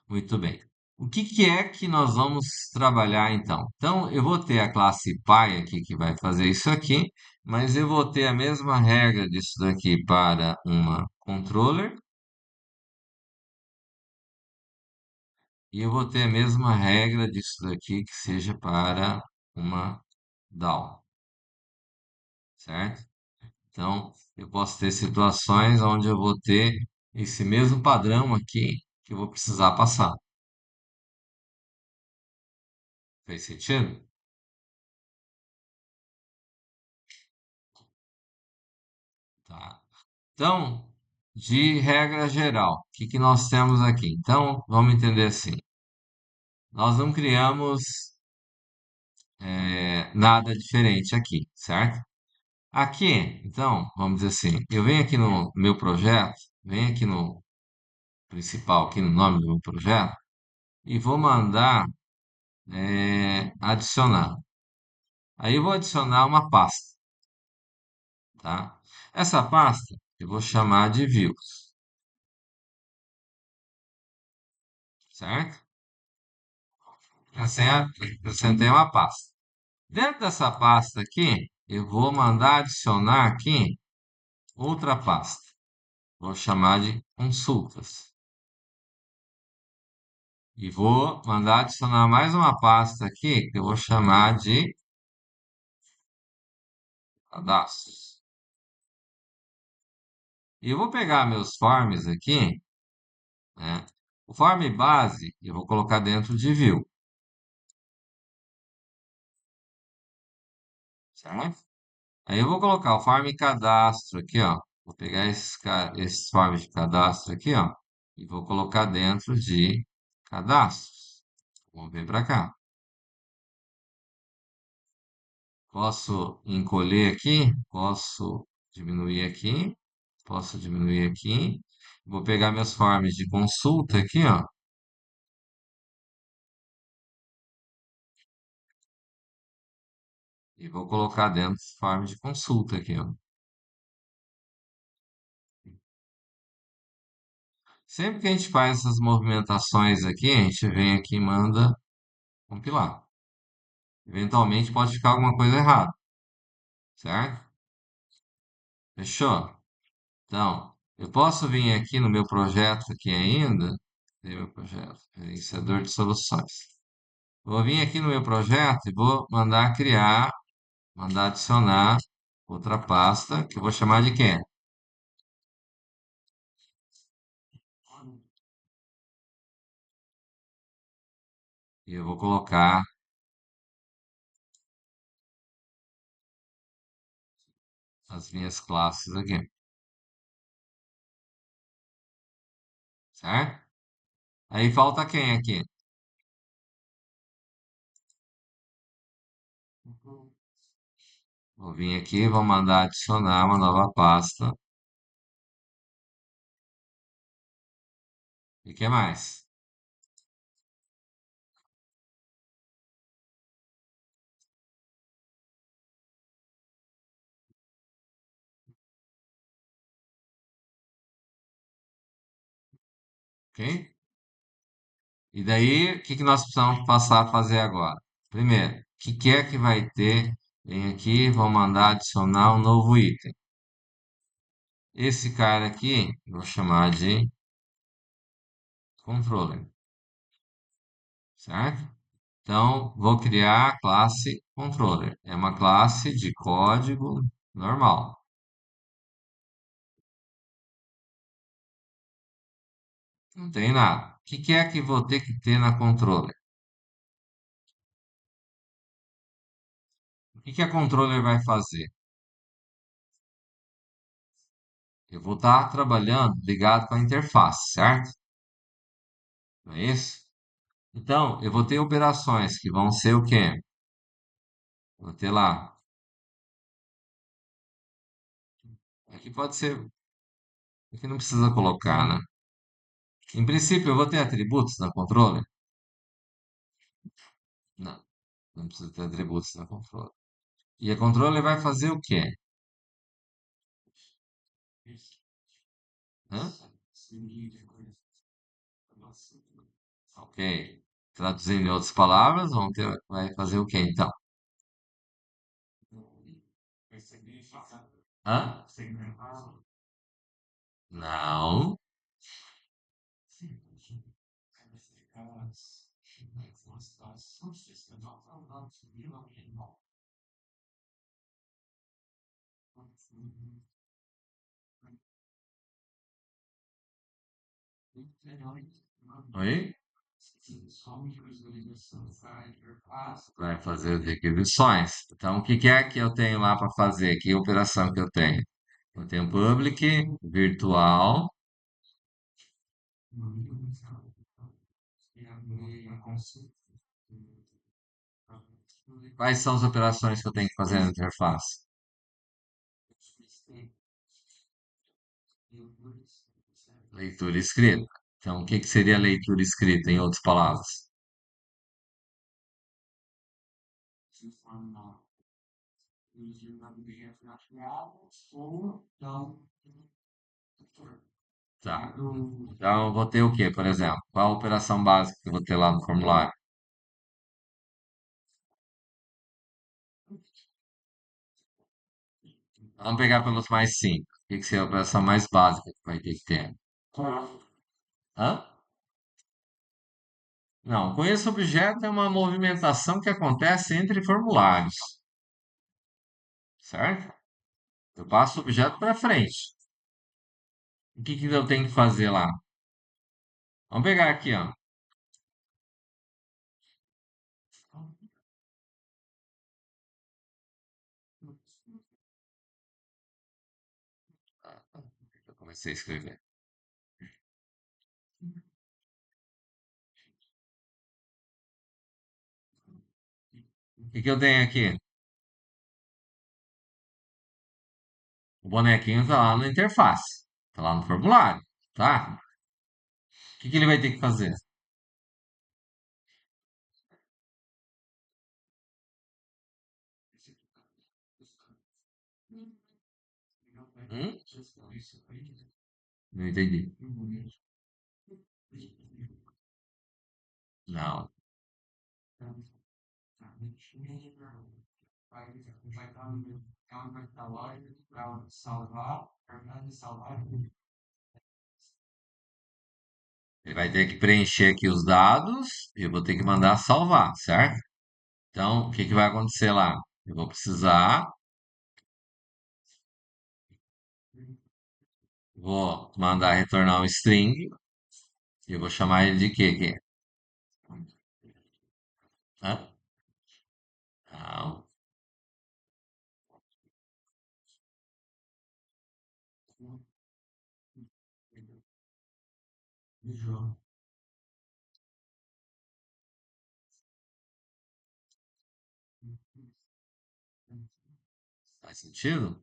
Muito bem. O que que é que nós vamos trabalhar então? Então, eu vou ter a classe Pi aqui que vai fazer isso aqui, mas eu vou ter a mesma regra disso daqui para uma controller e eu vou ter a mesma regra disso daqui que seja para uma DAO, certo? Então, eu posso ter situações onde eu vou ter esse mesmo padrão aqui que eu vou precisar passar. Fez sentido? Tá. Então, de regra geral, o que que nós temos aqui? Então, vamos entender assim. Nós não criamos nada diferente aqui, certo? Aqui, então, vamos dizer assim, eu venho aqui no meu projeto, venho aqui no principal, aqui no nome do meu projeto, e vou mandar adicionar. Aí eu vou adicionar uma pasta, tá? Essa pasta eu vou chamar de views, certo? Acrescentei uma pasta. Dentro dessa pasta aqui, eu vou mandar adicionar aqui outra pasta. Vou chamar de consultas. E vou mandar adicionar mais uma pasta aqui, que eu vou chamar de cadastros. E eu vou pegar meus forms aqui, né? O form base eu vou colocar dentro de view, certo? Aí eu vou colocar o form cadastro aqui, ó. Vou pegar esses forms de cadastro aqui, ó, e vou colocar dentro de cadastros. Vamos ver para cá. Posso encolher aqui, posso diminuir aqui. Vou pegar meus forms de consulta aqui, ó, e vou colocar dentro dos forms de consulta aqui, ó. Sempre que a gente faz essas movimentações aqui, a gente vem aqui e manda compilar. Eventualmente pode ficar alguma coisa errada. certo? Fechou? Então, eu posso vir aqui no meu projeto aqui ainda, cadê meu projeto? Gerenciador de soluções. Vou vir aqui no meu projeto e vou mandar criar, mandar adicionar outra pasta que eu vou chamar de quê? E eu vou colocar as minhas classes aqui, certo? Aí falta quem aqui? Vou vir aqui, vou mandar adicionar uma nova pasta. E o que mais? Ok? E daí, o que que nós precisamos passar a fazer agora? Primeiro, o que é que vai ter? Vem aqui, vou mandar adicionar um novo item. Esse cara aqui, eu vou chamar de controller, certo? Então, vou criar a classe controller. É uma classe de código normal. Não tem nada. O que é que vou ter que ter na controller? O que a controller vai fazer? Eu vou estar trabalhando ligado com a interface, certo? Não é isso? Então, eu vou ter operações que vão ser o quê? Vou ter lá. Aqui pode ser. Aqui não precisa colocar, né? Em princípio, eu vou ter atributos na controller? Não, não precisa ter atributos na controller. E a controller vai fazer o quê? Hã? Ok. Traduzindo em outras palavras, vai fazer o quê então? Hã? Não. Oi? Vai fazer as requisições. Então, o que que é que eu tenho lá para fazer? Que operação que eu tenho? Eu tenho public, virtual. Quais são as operações que eu tenho que fazer na interface? Leitura escrita. Então, o que que seria leitura escrita, em outras palavras? Tá. Então, eu vou ter o quê, por exemplo? Qual a operação básica que eu vou ter lá no formulário? Vamos pegar pelos mais simples. O que que seria a operação mais básica que vai ter que ter? Hã? Não, com esse objeto é uma movimentação que acontece entre formulários, certo? Eu passo o objeto para frente. O que que eu tenho que fazer lá? Vamos pegar aqui, ó. Eu comecei a escrever. O que que eu tenho aqui? O bonequinho está lá na interface, está lá no formulário, tá? O que que ele vai ter que fazer? Hum? Não entendi. Não. Ele vai ter que preencher aqui os dados e eu vou ter que mandar salvar, certo? Então, o que que vai acontecer lá? Eu vou precisar, vou mandar retornar um string e eu vou chamar ele de quê aqui? Hã? Não, faz sentido?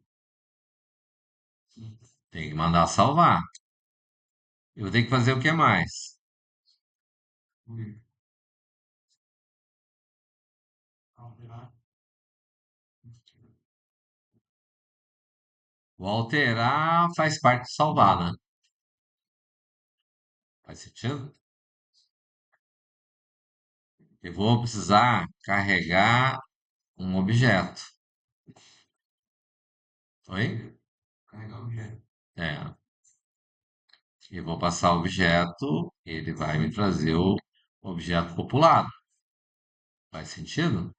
Tem que mandar salvar. Eu vou ter que fazer o que mais? O alterar faz parte de salvar, né? Faz sentido? Eu vou precisar carregar um objeto. Oi? É. Eu vou passar o objeto, ele vai me trazer o objeto populado. Faz sentido?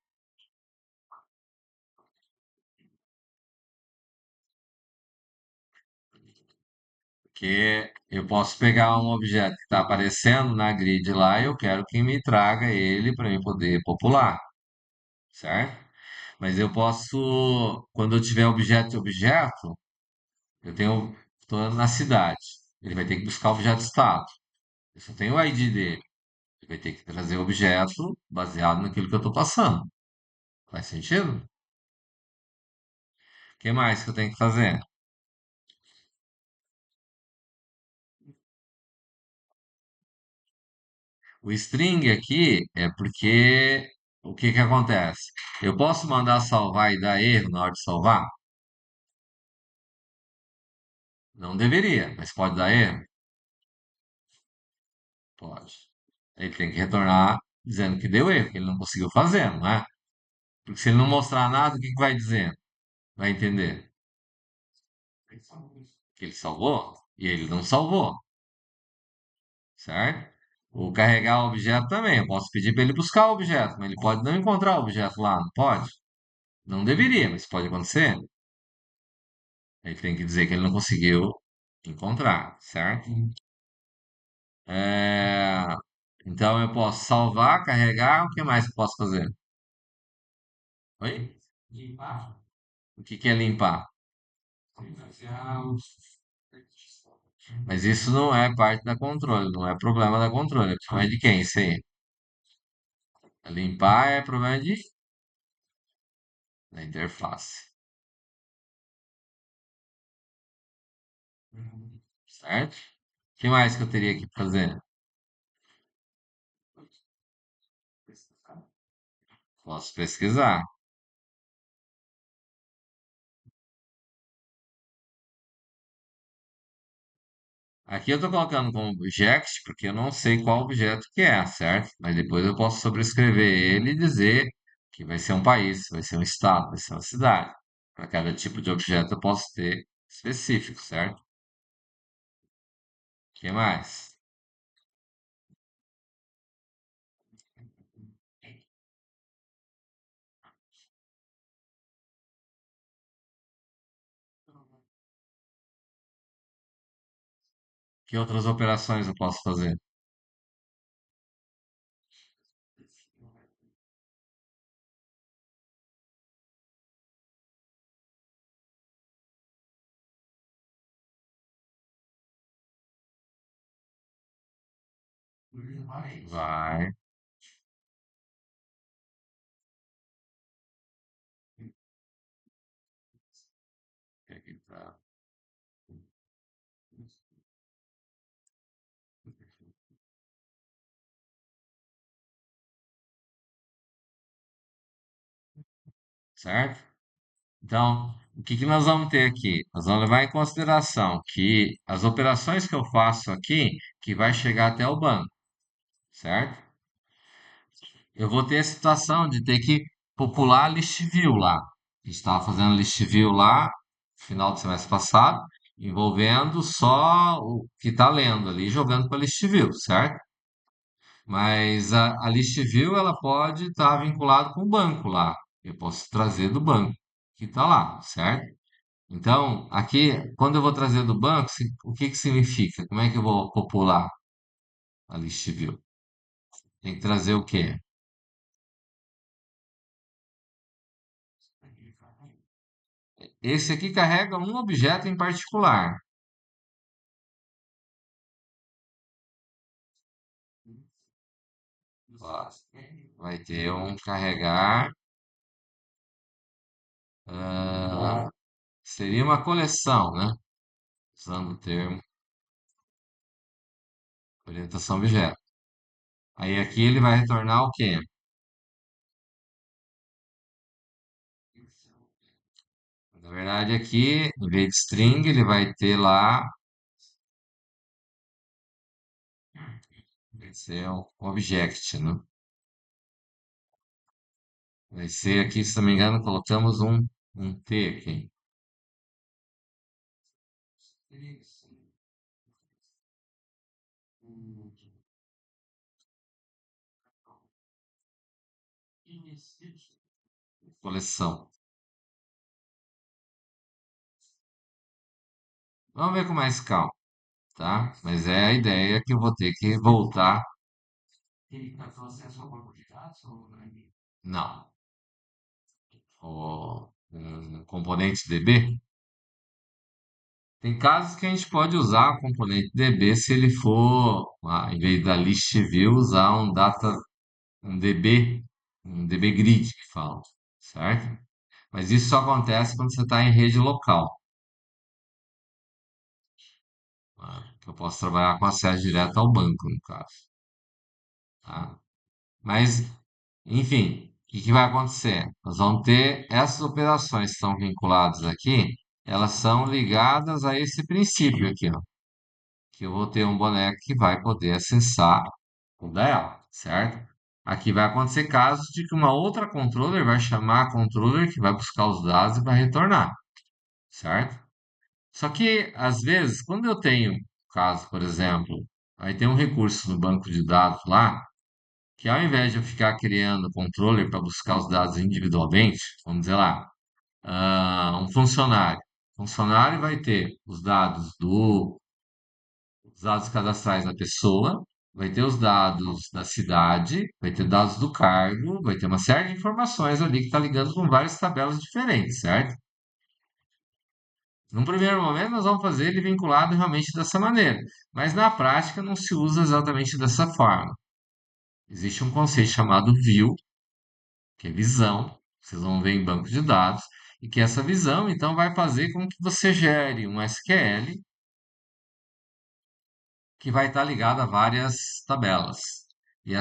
Porque eu posso pegar um objeto que está aparecendo na grid lá e eu quero que me traga ele para eu poder popular, certo? Mas eu posso, quando eu tiver objeto de objeto, eu tenho, estou na cidade. Ele vai ter que buscar o objeto estado. Eu só tenho o ID dele. Ele vai ter que trazer o objeto baseado naquilo que eu estou passando. Faz sentido? O que mais que eu tenho que fazer? O string aqui é porque o que que acontece? Eu posso mandar salvar e dar erro na hora de salvar? Não deveria, mas pode dar erro? Pode. Ele tem que retornar dizendo que deu erro, que ele não conseguiu fazer, não é? Porque se ele não mostrar nada, o que que vai dizer? Vai entender que ele salvou e ele não salvou, certo? O carregar o objeto também. Eu posso pedir para ele buscar o objeto, mas ele pode não encontrar o objeto lá, não pode? Não deveria, mas pode acontecer. Ele tem que dizer que ele não conseguiu encontrar, certo? É, então eu posso salvar, carregar, o que mais que eu posso fazer? Oi? O que que é limpar? Mas isso não é parte da controle, não é problema da controle, é problema de quem isso aí? Limpar é problema da interface, certo? O que mais que eu teria que fazer? Posso pesquisar. Aqui eu estou colocando como object porque eu não sei qual objeto que é, certo? Mas depois eu posso sobrescrever ele e dizer que vai ser um país, vai ser um estado, vai ser uma cidade. Para cada tipo de objeto eu posso ter específico, certo? O que mais? Que outras operações eu posso fazer? Vai. Aqui tá. Certo? Então, o que que nós vamos ter aqui? Nós vamos levar em consideração que as operações que eu faço aqui, que vai chegar até o banco, certo? Eu vou ter a situação de ter que popular list view lá. A gente estava fazendo list view lá, final do semestre passado, envolvendo só o que está lendo ali, jogando para list view, certo? Mas a list view ela pode estar vinculada com o banco lá. Eu posso trazer do banco que está lá, certo? Então, aqui, quando eu vou trazer do banco, o que que significa? Como é que eu vou popular a list view? Tem que trazer o quê? Esse aqui carrega um objeto em particular. Ó, vai ter um carregar. ah, Seria uma coleção, né? Usando o termo orientação objeto. Aí aqui ele vai retornar o quê? Na verdade, aqui, em vez de string, ele vai ter lá, vai ser um object, né? Vai ser aqui, se não me engano, colocamos um T aqui. Coleção. Vamos ver com mais calma, tá? Mas é a ideia que eu vou ter que voltar. Não. Um componente DB. Tem casos que a gente pode usar o componente DB se ele for, em vez da list view, usar um DB, um DB grid que fala, certo? Mas isso só acontece quando você está em rede local, que eu posso trabalhar com acesso direto ao banco, no caso, tá? Mas, enfim, o que que vai acontecer? Nós vamos ter essas operações que estão vinculadas aqui, elas são ligadas a esse princípio aqui, ó, que eu vou ter um boneco que vai poder acessar o dela, certo? Aqui vai acontecer casos de que uma outra controller vai chamar a controller que vai buscar os dados e vai retornar, certo? Só que, às vezes, quando eu tenho, caso, por exemplo, aí tem um recurso no banco de dados lá, que ao invés de eu ficar criando controller para buscar os dados individualmente, vamos dizer lá, um funcionário. O funcionário vai ter os dados cadastrais da pessoa, vai ter os dados da cidade, vai ter dados do cargo, vai ter uma série de informações ali que está ligando com várias tabelas diferentes, certo? Num primeiro momento, nós vamos fazer ele vinculado realmente dessa maneira, mas na prática não se usa exatamente dessa forma. Existe um conceito chamado view, que é visão, vocês vão ver em banco de dados, e que essa visão, então, vai fazer com que você gere um SQL que vai estar ligado a várias tabelas. E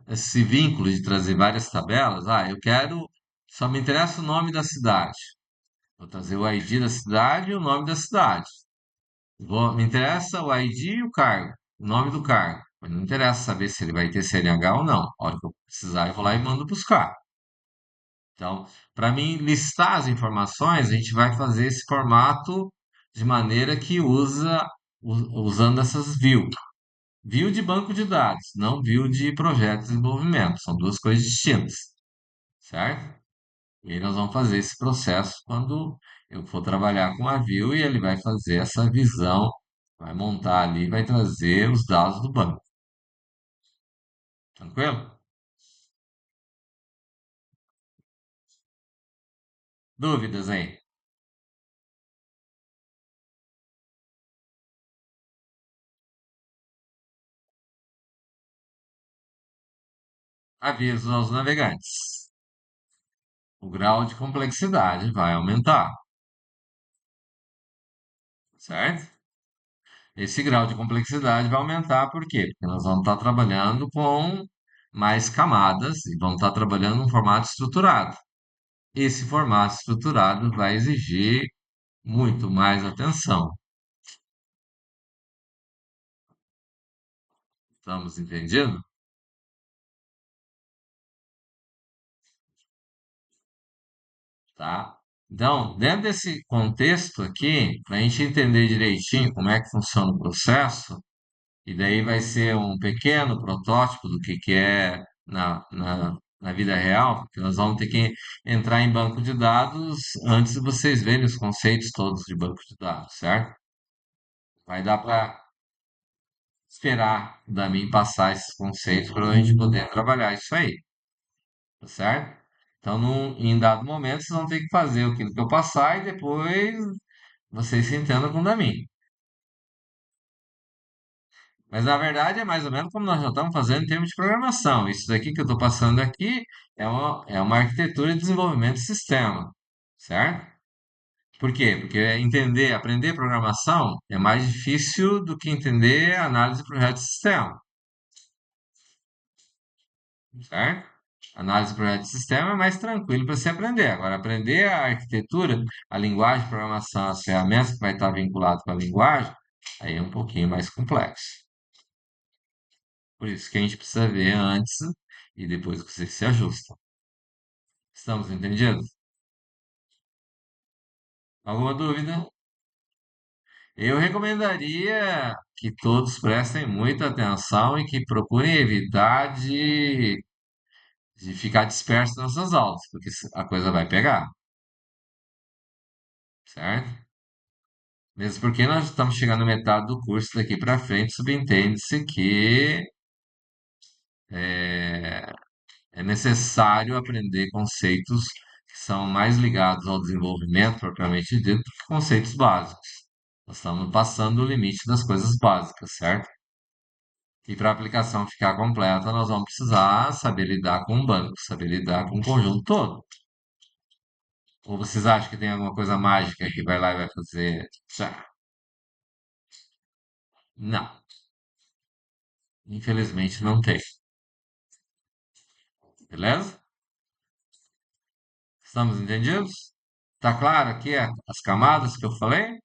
esse vínculo de trazer várias tabelas, eu quero, só me interessa o nome da cidade. Vou trazer o ID da cidade e o nome da cidade. Me interessa o ID e o cargo, o nome do cargo. Mas não interessa saber se ele vai ter CNH ou não. A hora que eu precisar, eu vou lá e mando buscar. Então, para mim listar as informações, a gente vai fazer esse formato de maneira que usando essas views. View de banco de dados, não view de projeto de desenvolvimento. São duas coisas distintas, certo? E aí nós vamos fazer esse processo quando eu for trabalhar com a view e ele vai fazer essa visão, vai montar ali, vai trazer os dados do banco. Tranquilo? Dúvidas aí? Aviso aos navegantes. O grau de complexidade vai aumentar, certo? Esse grau de complexidade vai aumentar por quê? Porque nós vamos estar trabalhando com mais camadas e vamos estar trabalhando num formato estruturado. Esse formato estruturado vai exigir muito mais atenção. Estamos entendendo? tá? Então, dentro desse contexto aqui, para a gente entender direitinho como é que funciona o processo, e daí vai ser um pequeno protótipo do que é na vida real, porque nós vamos ter que entrar em banco de dados antes de vocês verem os conceitos todos de banco de dados, certo? Vai dar para esperar da mim passar esses conceitos para a gente poder trabalhar isso aí, tá certo? Então, em dado momento, vocês vão ter que fazer aquilo que eu passar e depois vocês se entendam com o da mim. Mas na verdade é mais ou menos como nós já estamos fazendo em termos de programação. Isso daqui que eu estou passando aqui é uma arquitetura de desenvolvimento de sistema, certo? Por quê? Porque aprender programação é mais difícil do que entender análise de projeto de sistema, certo? Análise de projeto de sistema é mais tranquilo para você aprender. Agora, aprender a arquitetura, a linguagem de programação, as ferramentas que vai estar vinculado com a linguagem, aí é um pouquinho mais complexo. Por isso que a gente precisa ver antes e depois que você se ajusta. Estamos entendidos? Alguma dúvida? Eu recomendaria que todos prestem muita atenção e que procurem evitar de ficar disperso nessas aulas, porque a coisa vai pegar, certo? Mesmo porque nós estamos chegando à metade do curso daqui para frente, subentende-se que é, é necessário aprender conceitos que são mais ligados ao desenvolvimento propriamente dito do que conceitos básicos. Nós estamos passando o limite das coisas básicas, certo? E para a aplicação ficar completa, nós vamos precisar saber lidar com o banco, saber lidar com o conjunto todo. Ou vocês acham que tem alguma coisa mágica que vai lá e vai fazer? Tchá. Não, infelizmente não tem. Beleza? Estamos entendidos? Tá claro aqui as camadas que eu falei?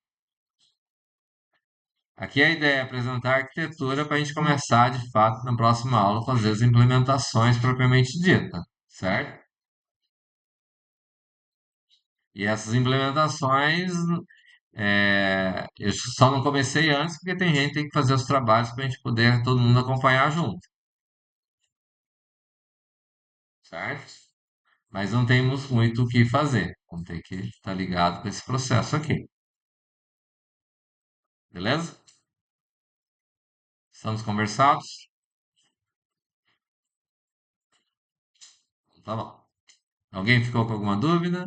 Aqui a ideia é apresentar a arquitetura para a gente começar, de fato, na próxima aula, a fazer as implementações propriamente dita, certo? E essas implementações, eu só não comecei antes porque tem gente que tem que fazer os trabalhos para a gente poder todo mundo acompanhar junto, certo? Mas não temos muito o que fazer, vamos ter que estar ligado com esse processo aqui, beleza? Estamos conversados? Tá bom. Alguém ficou com alguma dúvida?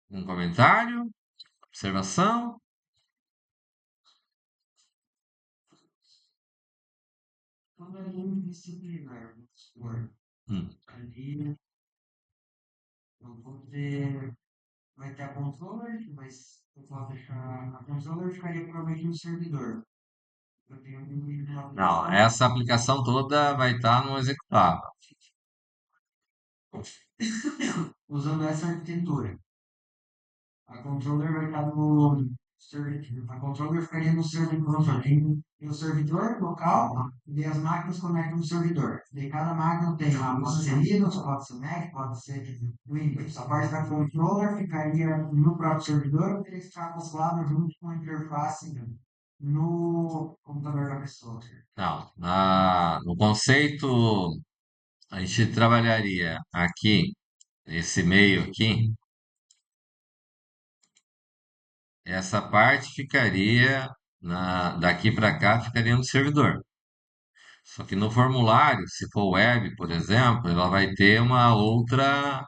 Um comentário? Observação? Quando a linha disciplinar, vamos supor, Hum. ali eu vou ter, vai ter a controller, eu vou deixar, a controller ficaria provavelmente no servidor. Eu tenho uma Não, aplicação essa aplicação toda vai estar no executável. usando essa arquitetura. A controller vai estar no servidor, a controller ficaria no servidor, tem o servidor local, e as máquinas conectam no servidor. E cada máquina tem lá, pode ser Linux, pode ser Mac, pode ser Windows. A parte da controller ficaria no próprio servidor, ou teria que ficar acoplado junto com a interface no computador da pessoa. Não, no conceito, a gente trabalharia aqui, esse meio aqui, essa parte ficaria, daqui para cá, ficaria no servidor. Só que no formulário, se for web, por exemplo, ela vai ter uma outra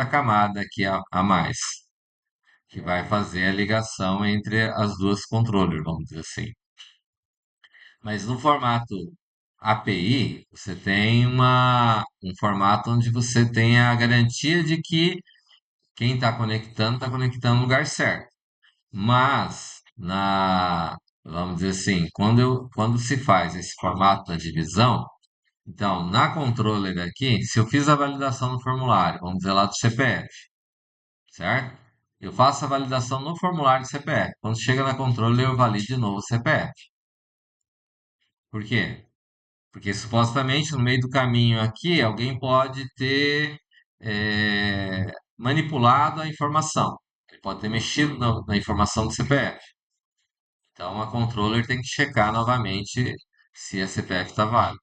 camada aqui a mais, que vai fazer a ligação entre as duas controllers, vamos dizer assim. Mas no formato API, você tem um formato onde você tem a garantia de que quem está conectando no lugar certo. Mas, vamos dizer assim, quando se faz esse formato da divisão, então, na controller aqui, se eu fiz a validação no formulário, vamos dizer lá do CPF, certo? Eu faço a validação no formulário do CPF. Quando chega na controller, eu valido de novo o CPF. Por quê? Porque supostamente no meio do caminho aqui alguém pode ter é, manipulado a informação. Ele pode ter mexido na informação do CPF. Então a controller tem que checar novamente se a CPF está válida.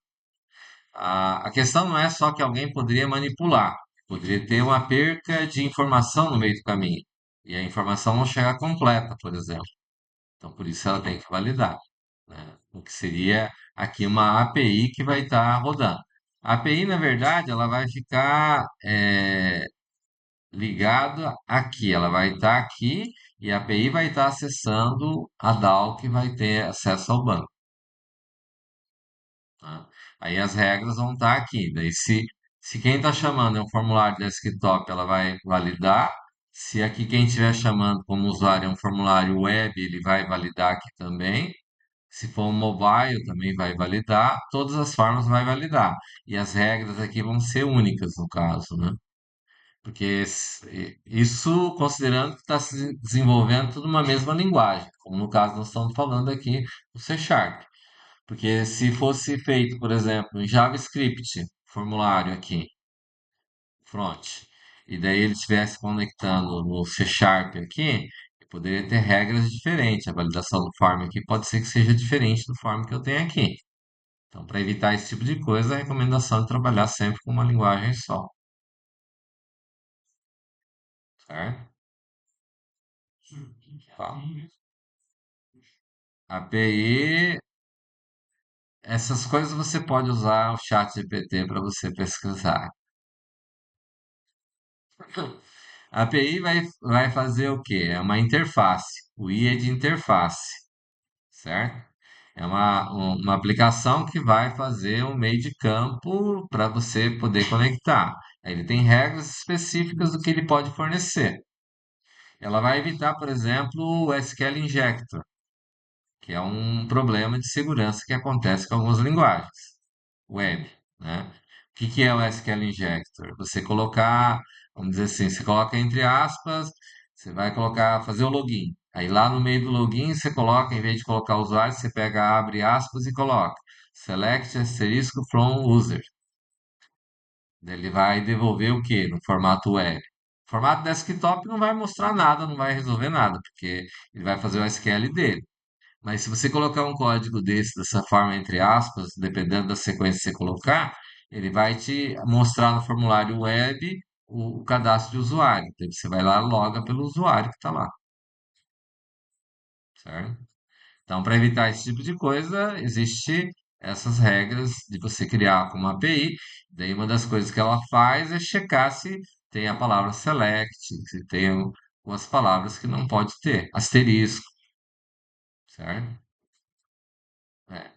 A questão não é só que alguém poderia manipular, poderia ter uma perca de informação no meio do caminho. E a informação não chega completa, por exemplo. Então, por isso ela tem que validar, né? O que seria aqui uma API que vai estar rodando. A API, na verdade, ela vai ficar ligada aqui. Ela vai estar aqui e a API vai estar acessando a DAO que vai ter acesso ao banco, tá? Aí as regras vão estar aqui. Daí, se quem está chamando é um formulário desktop, ela vai validar. Se aqui quem estiver chamando como usuário é um formulário web, ele vai validar aqui também. Se for um mobile, também vai validar. Todas as formas vai validar. E as regras aqui vão ser únicas no caso, né? Porque isso considerando que está se desenvolvendo tudo uma mesma linguagem, como no caso nós estamos falando aqui do C Sharp. Porque se fosse feito, por exemplo, em JavaScript, formulário aqui, front, e daí ele estivesse conectando no C Sharp aqui, eu poderia ter regras diferentes. A validação do form aqui pode ser que seja diferente do form que eu tenho aqui. Então, para evitar esse tipo de coisa, a recomendação é trabalhar sempre com uma linguagem só, certo? Tá. API, essas coisas você pode usar o chat GPT para você pesquisar. A API vai fazer o quê? É uma interface. O I é de interface, certo? É uma aplicação que vai fazer um meio de campo para você poder conectar. Aí ele tem regras específicas do que ele pode fornecer. Ela vai evitar, por exemplo, o SQL Injector, que é um problema de segurança que acontece com algumas linguagens web, né? O que é o SQL Injector? Você colocar, vamos dizer assim, você coloca entre aspas, você vai colocar, fazer o login. Aí lá no meio do login você coloca, em vez de colocar usuário, você pega, abre aspas e coloca select asterisco from user. Ele vai devolver o quê? No formato web. Formato desktop não vai mostrar nada, não vai resolver nada, porque ele vai fazer o SQL dele. Mas se você colocar um código desse, dessa forma, entre aspas, dependendo da sequência que você colocar, ele vai te mostrar no formulário web o cadastro de usuário. Então, você vai lá, loga pelo usuário que está lá, certo? Então, para evitar esse tipo de coisa, existe essas regras de você criar com uma API. Daí, uma das coisas que ela faz é checar se tem a palavra select, se tem algumas palavras que não pode ter, asterisco, certo? É.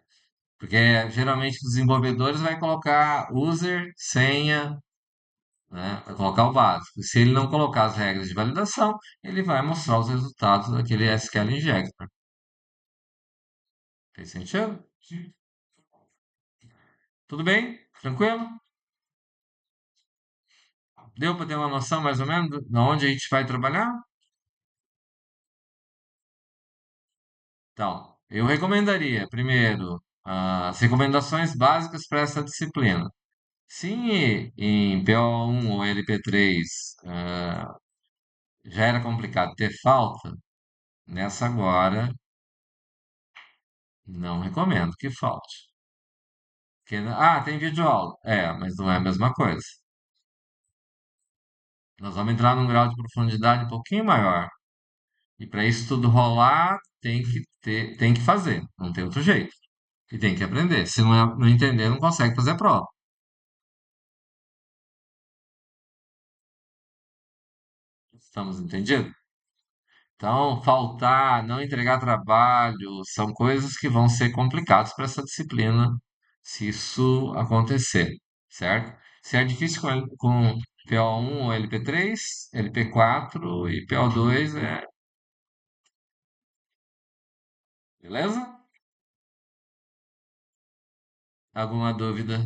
Porque geralmente os desenvolvedores vai colocar user, senha, né? Vai colocar o básico. Se ele não colocar as regras de validação, ele vai mostrar os resultados daquele SQL Injector. Fez sentido? Tudo bem? Tranquilo? Deu para ter uma noção mais ou menos de onde a gente vai trabalhar? Então, eu recomendaria, primeiro, as recomendações básicas para essa disciplina. Se em PO1 ou LP3 já era complicado ter falta, nessa agora não recomendo que falte. Porque, tem videoaula. É, mas não é a mesma coisa. Nós vamos entrar num grau de profundidade um pouquinho maior. E para isso tudo rolar, tem que fazer. Não tem outro jeito. E tem que aprender. Se não entender, não consegue fazer a prova. Estamos entendidos? Então, faltar, não entregar trabalho, são coisas que vão ser complicadas para essa disciplina, se isso acontecer, certo? Se é difícil com PO1 ou LP3, LP4 e PO2, beleza? Alguma dúvida?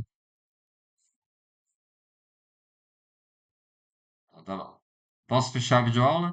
Então, tá bom. Posso fechar a videoaula?